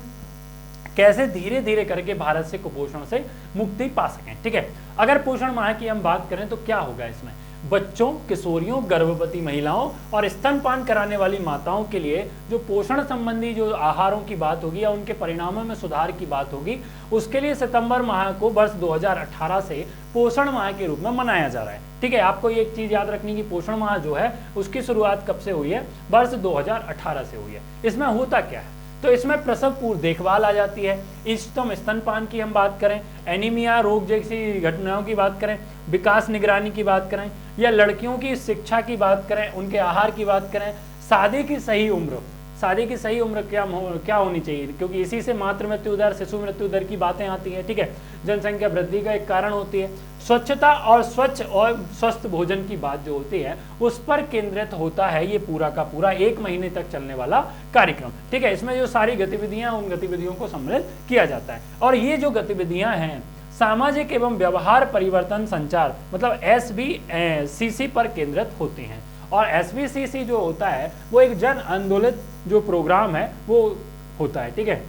कैसे धीरे धीरे करके भारत से कुपोषण से मुक्ति पा सकें। ठीक है, अगर पोषण माह की हम बात करें तो क्या होगा इसमें, बच्चों, किशोरियों, गर्भवती महिलाओं और स्तनपान कराने वाली माताओं के लिए जो पोषण संबंधी जो आहारों की बात होगी या उनके परिणामों में सुधार की बात होगी, उसके लिए सितंबर माह को वर्ष 2018 से पोषण माह के रूप में मनाया जा रहा है। ठीक है, आपको ये एक चीज याद रखनी कि पोषण माह जो है उसकी शुरुआत कब से हुई है, वर्ष 2018 से हुई है। इसमें होता क्या है, तो इसमें प्रसव पूर्व देखभाल आ जाती है, इष्टतम स्तनपान की हम बात करें, एनीमिया रोग जैसी घटनाओं की बात करें, विकास निगरानी की बात करें या लड़कियों की शिक्षा की बात करें, उनके आहार की बात करें, शादी की सही उम्र क्या होनी चाहिए, क्योंकि इसी से मातृ मृत्यु दर, शिशु मृत्यु दर की बातें आती हैं। ठीक है, जनसंख्या वृद्धि का एक कारण होती है। स्वच्छता और स्वच्छ और स्वस्थ भोजन की बात जो होती है उस पर केंद्रित होता है ये पूरा का पूरा 1 महीने तक चलने वाला कार्यक्रम। ठीक है, इसमें जो सारी गतिविधियां उन गतिविधियों को सम्मिलित किया जाता है और ये जो गतिविधियां हैं सामाजिक एवं व्यवहार परिवर्तन संचार मतलब SVCC पर केंद्रित होती हैं और SVCC जो होता है वो एक जन आंदोलित जो प्रोग्राम है वो होता है। ठीक है,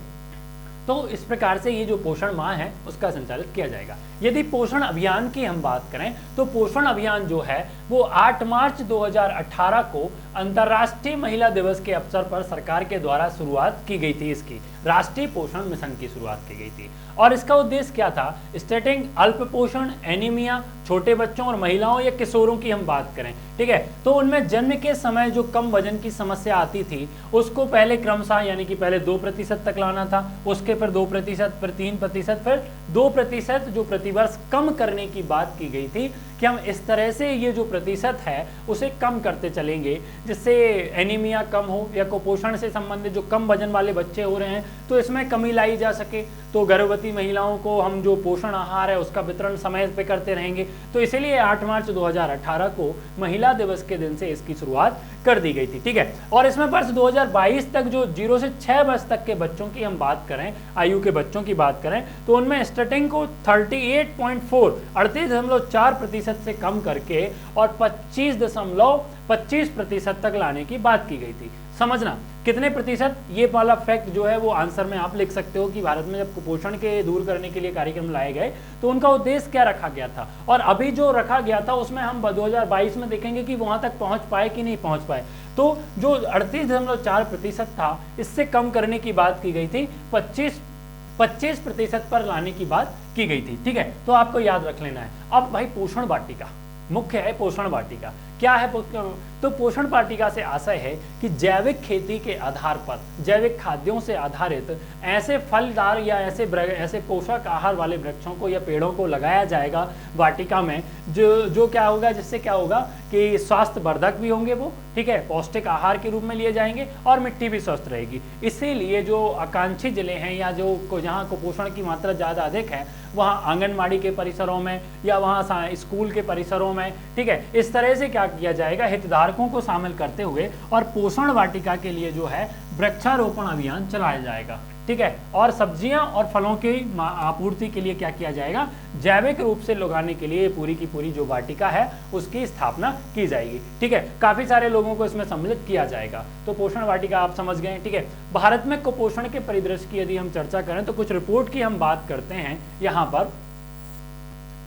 तो इस प्रकार से ये जो पोषण माह है उसका संचालित किया जाएगा। यदि पोषण अभियान की हम बात करें तो पोषण अभियान जो है वो 8 मार्च 2018 को अंतर्राष्ट्रीय महिला दिवस के अवसर पर सरकार के द्वारा शुरुआत की गई थी। इसकी राष्ट्रीय पोषण मिशन की शुरुआत की गई थी और इसका उद्देश्य क्या था, स्टेटिंग अल्प पोषण, एनीमिया, छोटे बच्चों और महिलाओं या किशोरों की हम बात करें। ठीक है, तो उनमें जन्म के समय जो कम वजन की समस्या आती थी उसको पहले क्रमशः यानी कि पहले 2% तक लाना था, उसके फिर 2%, फिर 3%, फिर 2% जो प्रतिवर्ष कम करने की बात की गई थी कि हम इस तरह से ये जो प्रतिशत है उसे कम करते चलेंगे जिससे एनीमिया कम हो या कुपोषण से संबंधित जो कम वजन वाले बच्चे हो रहे हैं तो इसमें कमी लाई जा सके। तो गर्भवती महिलाओं को हम जो पोषण आहार है उसका वितरण समय पे करते रहेंगे। तो इसीलिए 8 मार्च 2018 को महिला दिवस के दिन से इसकी शुरुआत कर दी गई थी। ठीक है, और इसमें वर्ष 2022 तक जो 0 से 6 वर्ष तक के बच्चों की हम बात करें, आयु के बच्चों की बात करें तो उनमें स्टार्टिंग को 38.4 38.4% से कम करके और 25.5 25% तक लाने की बात की गई थी। समझना कितने प्रतिशत, ये वाला फैक्ट जो है वो आंसर में आप लिख सकते हो कि भारत में जब कुपोषण के दूर करने के लिए कार्यक्रम लाए गए तो उनका उद्देश्य क्या रखा गया था, और अभी जो रखा गया था उसमें हम 2022 में देखेंगे कि वहां तक पहुंच पाए कि नहीं पहुंच पाए। तो जो 38.4% था, इससे कम करने की बात की गई थी, 25% पर लाने की बात की गई थी। ठीक है, तो आपको याद रख लेना है। अब भाई पोषण वाटिका मुख्य है। पोषण वाटिका क्या है? तो पोषण वाटिका से आशय है कि जैविक खेती के आधार पर जैविक खाद्यों से आधारित ऐसे फलदार या ऐसे पोषक आहार वाले वृक्षों को या पेड़ों को लगाया जाएगा वाटिका में, जो क्या होगा, जिससे क्या होगा कि स्वास्थ्य वर्धक भी होंगे वो, ठीक है, पौष्टिक आहार के रूप में लिए जाएंगे और मिट्टी भी स्वस्थ रहेगी। इसीलिए जो आकांक्षी जिले हैं या जो जहाँ कुपोषण की मात्रा ज़्यादा अधिक है, वहाँ आंगनबाड़ी के परिसरों में या वहाँ स्कूल के परिसरों में, ठीक है, इस तरह से क्या किया जाएगा, हितधारकों को शामिल करते हुए और पोषण वाटिका के लिए जो है वृक्षारोपण अभियान चलाया जाएगा। ठीक है, और सब्जियां और फलों की आपूर्ति के लिए क्या किया जाएगा, जैविक रूप से लगाने के लिए पूरी की पूरी जो वाटिका है उसकी स्थापना की जाएगी। ठीक है, काफी सारे लोगों को इसमें सम्मिलित किया जाएगा। तो पोषण वाटिका आप समझ गए। ठीक है, भारत में कुपोषण के परिदृश्य की यदि हम चर्चा करें तो कुछ रिपोर्ट की हम बात करते हैं यहाँ पर।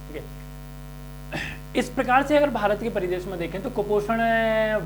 ठीक है, इस प्रकार से अगर भारत के परिदृश्य में देखें तो कुपोषण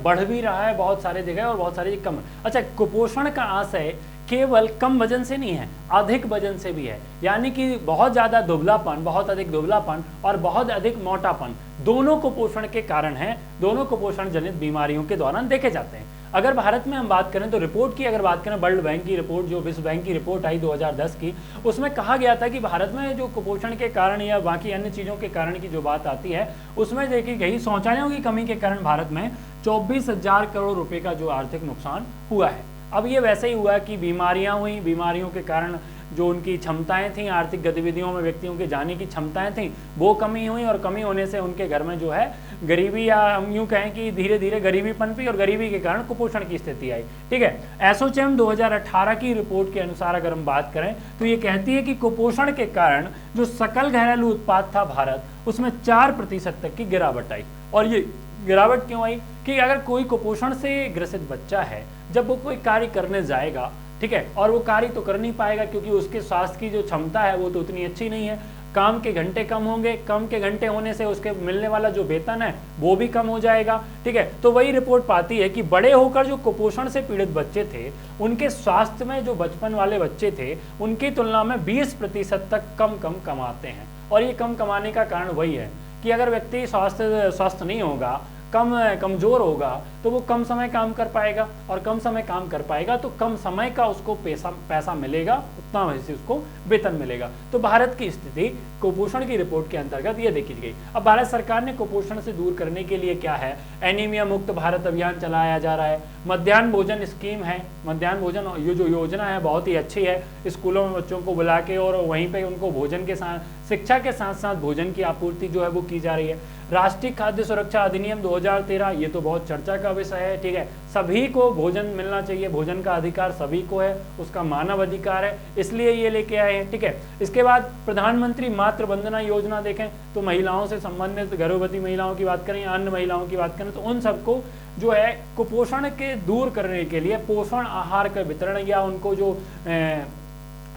बढ़ भी रहा है बहुत सारे जगह और बहुत सारी कम। अच्छा, कुपोषण का आशय केवल कम वजन से नहीं है, अधिक वजन से भी है, यानी कि बहुत ज़्यादा दुबलापन, बहुत अधिक दुबलापन और बहुत अधिक मोटापन, दोनों कुपोषण के कारण हैं, दोनों कुपोषण जनित बीमारियों के दौरान देखे जाते हैं। अगर भारत में हम बात करें तो रिपोर्ट की अगर बात करें, वर्ल्ड बैंक की रिपोर्ट, जो विश्व बैंक की रिपोर्ट आई 2010 की, उसमें कहा गया था कि भारत में जो कुपोषण के कारण या बाकी अन्य चीज़ों के कारण की जो बात आती है उसमें देखी गई शौचालयों की कमी के कारण भारत में 24,000 करोड़ रुपए का जो आर्थिक नुकसान हुआ है। अब ये वैसे ही हुआ कि बीमारियां हुई, बीमारियों के कारण जो उनकी क्षमताएं थीं, आर्थिक गतिविधियों में व्यक्तियों के जाने की क्षमताएं थीं, वो कमी हुई और कमी होने से उनके घर में जो है गरीबी, या हम यूँ कहें कि धीरे धीरे गरीबी पनपी और गरीबी के कारण कुपोषण की स्थिति आई। ठीक है, एसोचैम 2018 की रिपोर्ट के अनुसार अगर हम बात करें तो ये कहती है कि कुपोषण के कारण जो सकल घरेलू उत्पाद था भारत, उसमें 4% तक की गिरावट आई। और ये गिरावट क्यों आई कि अगर कोई कुपोषण से ग्रसित बच्चा है, जब वो कोई कार्य करने जाएगा, ठीक है, और वो कार्य तो कर नहीं पाएगा क्योंकि उसके स्वास्थ्य की जो क्षमता है वो तो उतनी अच्छी नहीं है, काम के घंटे कम होंगे, कम के घंटे होने से उसके मिलने वाला जो वेतन है वो भी कम हो जाएगा। ठीक है, तो वही रिपोर्ट पाती है कि बड़े होकर जो कुपोषण से पीड़ित बच्चे थे, उनके स्वास्थ्य में जो बचपन वाले बच्चे थे उनकी तुलना में 20% तक कम कमाते हैं। और ये कम कमाने का कारण वही है कि अगर व्यक्ति स्वस्थ नहीं होगा, कमजोर होगा, तो वो कम समय काम कर पाएगा, और कम समय काम कर पाएगा तो कम समय का उसको पैसा मिलेगा, उतना वैसे उसको वेतन मिलेगा। तो भारत की स्थिति कुपोषण की रिपोर्ट के अंतर्गत ये देखी गई। अब भारत सरकार ने कुपोषण से दूर करने के लिए क्या है, एनीमिया मुक्त भारत अभियान चलाया जा रहा है, मध्याह्न भोजन स्कीम है, मध्याह्न भोजन ये जो योजना है बहुत ही अच्छी है, स्कूलों में बच्चों को बुला के और वहीं पे उनको भोजन के साथ, शिक्षा के साथ साथ भोजन की आपूर्ति जो है वो की जा रही है। राष्ट्रीय खाद्य सुरक्षा अधिनियम 2013, ये तो बहुत चर्चा का विषय है। ठीक है, सभी को भोजन मिलना चाहिए, भोजन का अधिकार सभी को है, उसका मानव अधिकार है, इसलिए ये लेके आए हैं। ठीक है, इसके बाद प्रधानमंत्री मातृ वंदना योजना देखें तो महिलाओं से संबंधित, गर्भवती महिलाओं की बात करें, अन्य महिलाओं की बात करें, तो उन सबको जो है कुपोषण के दूर करने के लिए पोषण आहार का वितरण या उनको जो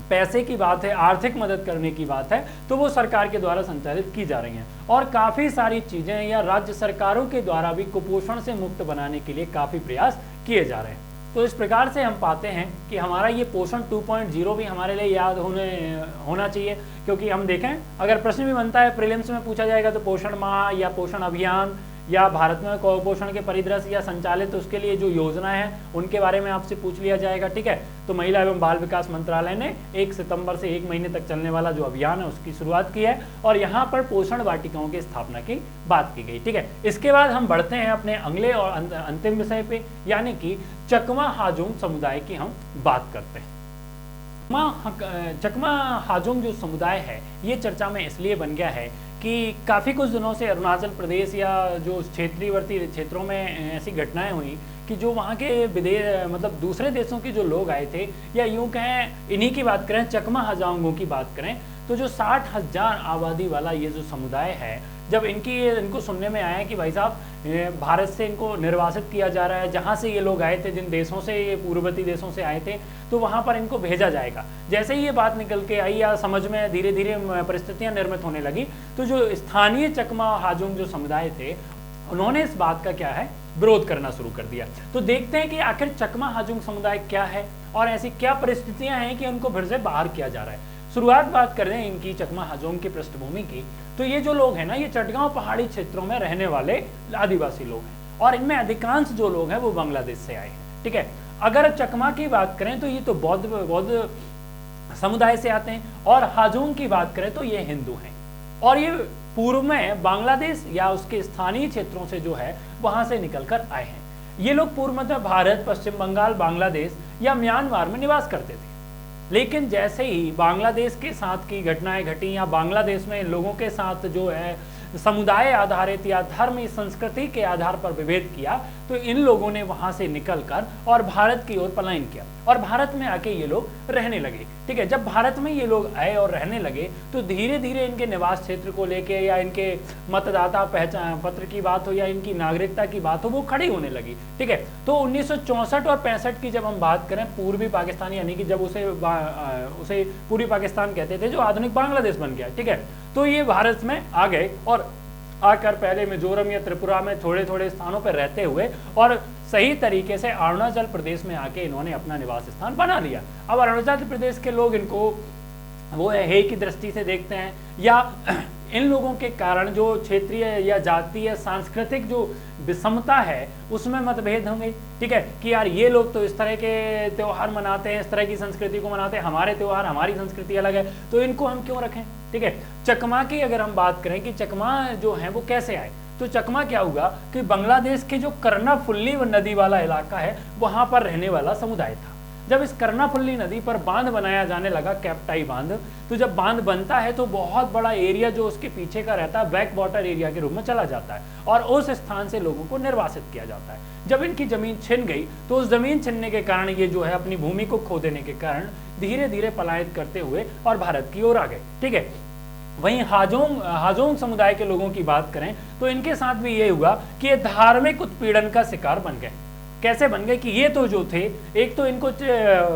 पैसे की बात है, आर्थिक मदद करने की बात है, तो वो सरकार के द्वारा संचालित की जा रही हैं। और काफ़ी सारी चीज़ें या राज्य सरकारों के द्वारा भी कुपोषण से मुक्त बनाने के लिए काफ़ी प्रयास किए जा रहे हैं। तो इस प्रकार से हम पाते हैं कि हमारा ये पोषण 2.0 भी हमारे लिए याद होना चाहिए, क्योंकि हम देखें अगर प्रश्न भी बनता है प्रीलिम्स में पूछा जाएगा तो पोषण माह या पोषण अभियान या भारत में कुपोषण के परिदृश्य या संचालित, तो उसके लिए जो योजनाएं हैं उनके बारे में आपसे पूछ लिया जाएगा। ठीक है, तो महिला एवं बाल विकास मंत्रालय ने 1 सितंबर से 1 महीने तक चलने वाला जो अभियान है उसकी शुरुआत की है और यहाँ पर पोषण वाटिकाओं की स्थापना की बात की गई। ठीक है, इसके बाद हम बढ़ते हैं अपने अगले और अंतिम विषय पे, यानी कि चकमा हाजोंग समुदाय की हम बात करते हैं। चकमा हाजोंग जो समुदाय है ये चर्चा में इसलिए बन गया है कि काफ़ी कुछ दिनों से अरुणाचल प्रदेश या जो क्षेत्रीयवर्ती क्षेत्रों में ऐसी घटनाएं हुई कि जो वहाँ के मतलब दूसरे देशों के जो लोग आए थे, या यूँ कहें इन्हीं की बात करें, चकमा हाजोंगों की बात करें, तो जो 60,000 आबादी वाला ये जो समुदाय है, जब इनको सुनने में आया कि भाई साहब भारत से इनको निर्वासित किया जा रहा है, जहाँ से ये लोग आए थे, जिन देशों से ये पूर्ववर्ती देशों से आए थे, तो वहाँ पर इनको भेजा जाएगा। जैसे ही ये बात निकल के आई या समझ में धीरे धीरे परिस्थितियाँ निर्मित होने लगी, तो जो स्थानीय चकमा हाजोंग जो समुदाय थे, उन्होंने इस बात का क्या है, विरोध करना शुरू कर दिया। तो देखते हैं कि आखिर चकमा हाजोंग समुदाय क्या है और ऐसी क्या परिस्थितियां हैं कि उनको फिर से बाहर किया जा रहा है। शुरुआत बात कर रहे हैं इनकी चकमा हाजोंग की पृष्ठभूमि की, तो ये जो लोग हैं ना, ये चटगांव पहाड़ी क्षेत्रों में रहने वाले आदिवासी लोग हैं और इनमें अधिकांश जो लोग हैं वो बांग्लादेश से आए हैं। ठीक है, अगर चकमा की बात करें तो ये तो बौद्ध समुदाय से आते हैं, और हाजोंग की बात करें तो ये हिंदू हैं, और ये पूर्व में बांग्लादेश या उसके स्थानीय क्षेत्रों से जो है वहां से निकलकर आए हैं। ये लोग पूर्व में भारत, पश्चिम बंगाल, बांग्लादेश या म्यांमार में निवास करते थे, लेकिन जैसे ही बांग्लादेश के साथ की घटनाएं घटी या बांग्लादेश में लोगों के साथ जो है समुदाय आधारित या धर्म संस्कृति के आधार पर विभेद किया, तो इन लोगों ने वहां से निकलकर और भारत की ओर पलायन किया और भारत में आके ये लोग रहने लगे। ठीक है, जब भारत में ये लोग आए और रहने लगे तो धीरे धीरे इनके निवास क्षेत्र को लेके या इनके मतदाता पहचान पत्र की बात हो या इनकी नागरिकता की बात हो, वो खड़ी होने लगी। ठीक है, तो 1964 और 65 की जब हम बात करें, पूर्वी पाकिस्तान यानी कि जब उसे पूर्वी पाकिस्तान कहते थे, जो आधुनिक बांग्लादेश बन गया। ठीक है, तो ये भारत में आ गए और आकर पहले मिजोरम या त्रिपुरा में थोड़े थोड़े स्थानों पर रहते हुए और सही तरीके से अरुणाचल प्रदेश में आके इन्होंने अपना निवास स्थान बना लिया। अब अरुणाचल प्रदेश के लोग इनको वो है की दृष्टि से देखते हैं, या इन लोगों के कारण जो क्षेत्रीय या जातीय सांस्कृतिक जो विषमता है उसमें मतभेद होंगे। ठीक है, कि यार ये लोग तो इस तरह के त्यौहार मनाते हैं, इस तरह की संस्कृति को मनाते हैं, हमारे त्यौहार हमारी संस्कृति अलग है, तो इनको हम क्यों रखें। ठीक है, चकमा की अगर हम बात करें कि चकमा जो है वो कैसे आए, तो चकमा क्या हुआ कि बांग्लादेश के जो कर्नाफुल्ली नदी वाला इलाका है वहां पर रहने वाला समुदाय था। जब इस कर्नाफुल्ली नदी पर बांध बनाया जाने लगा, कैप्टाई बांध, तो जब बांध बनता है तो बहुत बड़ा एरिया जो उसके पीछे का रहता है बैक वाटर एरिया के रूप में चला जाता है और उस स्थान से लोगों को निर्वासित किया जाता है। जब इनकी जमीन छिन गई तो उस जमीन छिनने के कारण ये जो है अपनी भूमि को खो देने के कारण धीरे धीरे पलायन करते हुए और भारत की ओर आ गए। ठीक है, वहीं हाजोंग समुदाय के लोगों की बात करें तो इनके साथ भी ये हुआ कि ये धार्मिक उत्पीड़न का शिकार बन गए। कैसे बन गए कि ये तो जो थे, एक तो इनको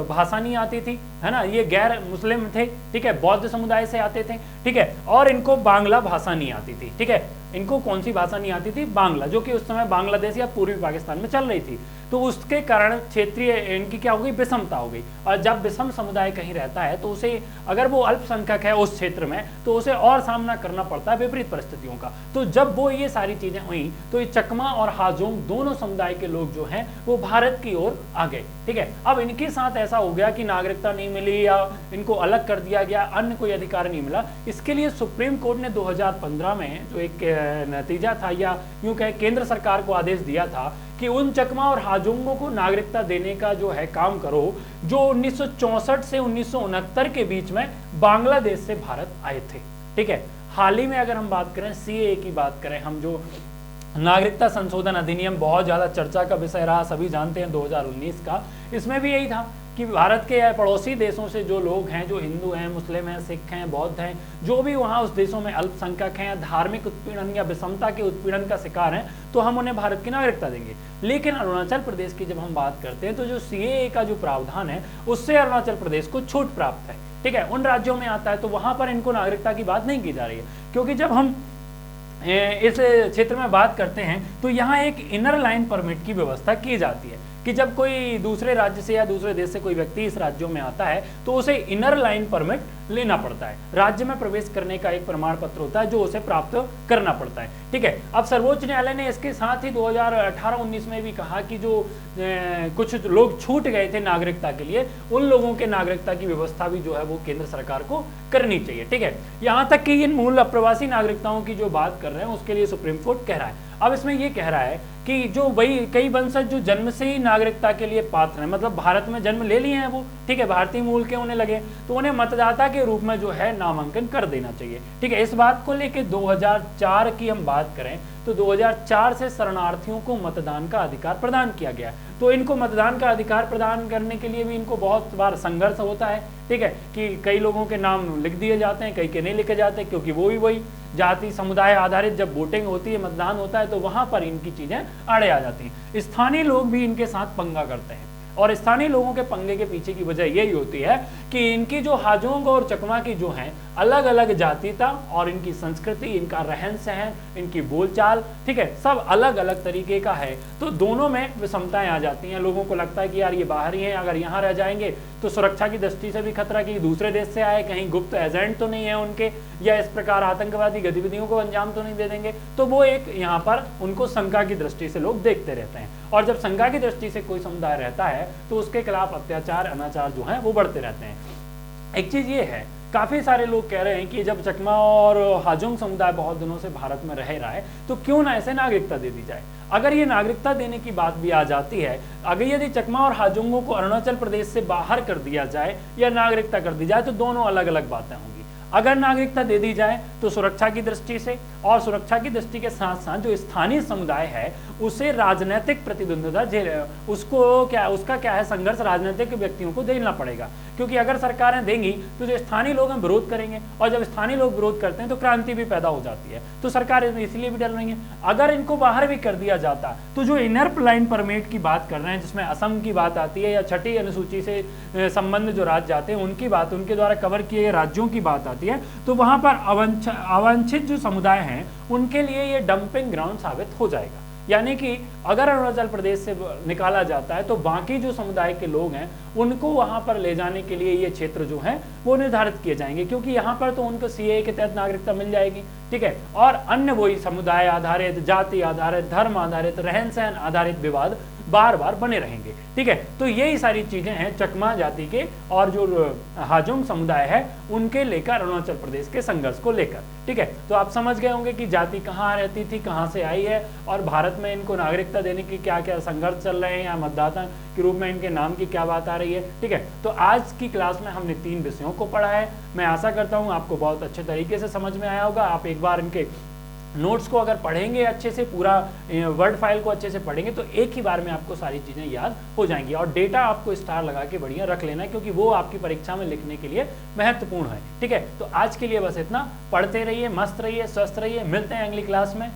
भाषा नहीं आती थी, है ना, ये गैर मुस्लिम थे। ठीक है, बौद्ध समुदाय से आते थे। ठीक है, और इनको बांग्ला भाषा नहीं आती थी। ठीक है, इनको कौन सी भाषा नहीं आती थी, बांग्ला, जो कि उस समय बांग्लादेश या पूर्वी पाकिस्तान में चल रही थी। तो उसके कारण क्षेत्रीय इनकी क्या हो गई, विषमता हो गई। और जब विषम समुदाय कहीं रहता है तो उसे, अगर वो अल्पसंख्यक है उस क्षेत्र में, तो उसे और सामना करना पड़ता है विपरीत परिस्थितियों का। तो जब वो ये सारी चीजें हुई तो ये चकमा और हाजोंग दोनों समुदाय के लोग जो हैं वो भारत की ओर आ गए। ठीक है, अब इनके साथ ऐसा हो गया कि नागरिकता नहीं मिली या इनको अलग कर दिया गया, अन्य कोई अधिकार नहीं मिला। इसके लिए सुप्रीम कोर्ट ने 2015 में जो एक नतीजा था, या यूं कहे केंद्र सरकार को आदेश दिया था कि उन चकमा और हाजोंगों को नागरिकता देने का जो है काम करो जो 1964 से 1969 के बीच में बांग्लादेश से भारत आए थे। ठीक है, हाल ही में अगर हम बात करें सीएए की बात करें, हम जो नागरिकता संशोधन अधिनियम बहुत ज्यादा चर्चा का विषय रहा, सभी जानते हैं 2019 का, इसमें भी यही था कि भारत के पड़ोसी देशों से जो लोग हैं, जो हिंदू हैं, मुस्लिम हैं, सिख हैं, बौद्ध हैं, जो भी वहाँ उस देशों में अल्पसंख्यक हैं, धार्मिक उत्पीड़न या विषमता के उत्पीड़न का शिकार हैं, तो हम उन्हें भारत की नागरिकता देंगे। लेकिन अरुणाचल प्रदेश की जब हम बात करते हैं तो जो सीएए का जो प्रावधान है उससे अरुणाचल प्रदेश को छूट प्राप्त है। ठीक है, उन राज्यों में आता है तो वहां पर इनको नागरिकता की बात नहीं की जा रही है, क्योंकि जब हम इस क्षेत्र में बात करते हैं तो यहाँ एक इनर लाइन परमिट की व्यवस्था की जाती है कि जब कोई दूसरे राज्य से या दूसरे देश से कोई व्यक्ति इस राज्यों में आता है तो उसे इनर लाइन परमिट लेना पड़ता है। राज्य में प्रवेश करने का एक प्रमाण पत्र होता है जो उसे प्राप्त करना पड़ता है। ठीक है, अब सर्वोच्च न्यायालय ने इसके साथ ही 2018-19 में भी कहा कि जो कुछ लोग छूट गए थे नागरिकता के लिए, उन लोगों के नागरिकता की व्यवस्था भी जो है वो केंद्र सरकार को करनी चाहिए। ठीक है, यहाँ तक कि इन मूल अप्रवासी नागरिकताओं की जो बात कर रहे हैं उसके लिए सुप्रीम कोर्ट कह रहा है। अब इसमें यह कह रहा है कि जो वही कई वंशज जो जन्म से ही नागरिकता के लिए पात्र हैं, मतलब भारत में जन्म ले लिए हैं वो, ठीक है, भारतीय मूल के उन्हें लगे, तो उन्हें मतदाता के रूप में जो है नामांकन कर देना चाहिए। ठीक है, इस बात को लेकर 2004 की हम बात करें तो 2004 से शरणार्थियों को मतदान का अधिकार प्रदान किया गया है। तो इनको मतदान का अधिकार प्रदान करने के लिए भी इनको बहुत बार संघर्ष होता है, ठीक है, कि कई लोगों के नाम लिख दिए जाते हैं, कई के नहीं लिखे जाते, क्योंकि वो भी वही जाति समुदाय आधारित जब वोटिंग होती है, मतदान होता है, तो वहां पर इनकी चीजें आड़े आ जाती हैं। स्थानीय लोग भी इनके साथ पंगा करते हैं, और स्थानीय लोगों के पंगे के पीछे की वजह यही होती है कि इनकी जो हाजोंग और चकमा की जो हैं अलग अलग जातीयता और इनकी संस्कृति, इनका रहन सहन, इनकी बोलचाल, ठीक है, सब अलग अलग तरीके का है। तो दोनों में विषमताएं आ जाती हैं। लोगों को लगता है कि यार ये बाहरी हैं, अगर यहाँ रह जाएंगे तो सुरक्षा की दृष्टि से भी खतरा कि दूसरे देश से आए, कहीं गुप्त एजेंट तो नहीं है उनके, या इस प्रकार आतंकवादी गतिविधियों को अंजाम तो नहीं दे देंगे। तो वो एक यहाँ पर उनको शंका की दृष्टि से लोग देखते रहते हैं, और जब शंका की दृष्टि से कोई समुदाय रहता है तो उसके खिलाफ अत्याचार, अनाचार जो है वो बढ़ते रहते हैं। एक चीज ये है, काफी सारे लोग कह रहे हैं कि जब चकमा और हाजोंग समुदाय बहुत दिनों से भारत में रह रहा है तो क्यों ना ऐसे नागरिकता दे दी जाए। अगर ये नागरिकता देने की बात भी आ जाती है, अगर यदि चकमा और हाजोंगों को अरुणाचल प्रदेश से बाहर कर दिया जाए या नागरिकता कर दी जाए तो दोनों अलग अलग बातें होंगी। अगर नागरिकता दे दी जाए तो सुरक्षा की दृष्टि से, और सुरक्षा की दृष्टि के साथ साथ जो स्थानीय समुदाय है उसे राजनीतिक प्रतिद्वंद्विता उसका क्या है, संघर्ष राजनीतिक व्यक्तियों को देना पड़ेगा, क्योंकि अगर सरकारें देंगी तो जो स्थानीय लोग हैं विरोध करेंगे, और जब स्थानीय लोग विरोध करते हैं तो क्रांति भी पैदा हो जाती है। तो सरकारें इसलिए भी डर रही है। अगर इनको बाहर भी कर दिया जाता तो जो इनर लाइन परमिट की बात कर रहे हैं, जिसमें असम की बात आती है या छठी अनुसूची से संबंध जो राज्य आते हैं उनकी बात, उनके द्वारा कवर किए गए राज्यों की बात आती है, तो वहां पर अवांछित जो समुदाय हैं उनके लिए ये डंपिंग ग्राउंड साबित हो जाएगा। यानी कि अगर अरुणाचल प्रदेश से निकाला जाता है तो बाकी जो समुदाय के लोग हैं उनको वहां पर ले जाने के लिए ये क्षेत्र जो है वो निर्धारित किए जाएंगे, क्योंकि यहाँ पर तो उनको सीएए के तहत नागरिकता मिल जाएगी, ठीक है, और अन्य वही समुदाय आधारित, जाति आधारित, धर्म आधारित, रहन सहन आधारित विवाद बार बार बने रहेंगे, ठीक है। तो यही सारी चीजें हैं चकमा जाति के और जो हाजोंग समुदाय है उनके लेकर अरुणाचल प्रदेश के संघर्ष को लेकर, ठीक है। तो आप समझ गए होंगे कि जाति कहाँ रहती थी, कहाँ से आई है, और भारत में इनको नागरिकता देने की क्या क्या संघर्ष चल रहे हैं, या मतदाता के रूप में इनके नाम की क्या बात आ रही है, ठीक है। तो आज की क्लास में हमने 3 विषयों को पढ़ा है। मैं आशा करता हूँ आपको बहुत अच्छे तरीके से समझ में आया होगा। आप एक बार इनके नोट्स को अगर पढ़ेंगे अच्छे से, पूरा वर्ड फाइल को अच्छे से पढ़ेंगे तो एक ही बार में आपको सारी चीज़ें याद हो जाएंगी, और डेटा आपको स्टार लगा के बढ़िया रख लेना है, क्योंकि वो आपकी परीक्षा में लिखने के लिए महत्वपूर्ण है, ठीक है। तो आज के लिए बस इतना। पढ़ते रहिए, मस्त रहिए, स्वस्थ रहिए, मिलते हैं अगली क्लास में।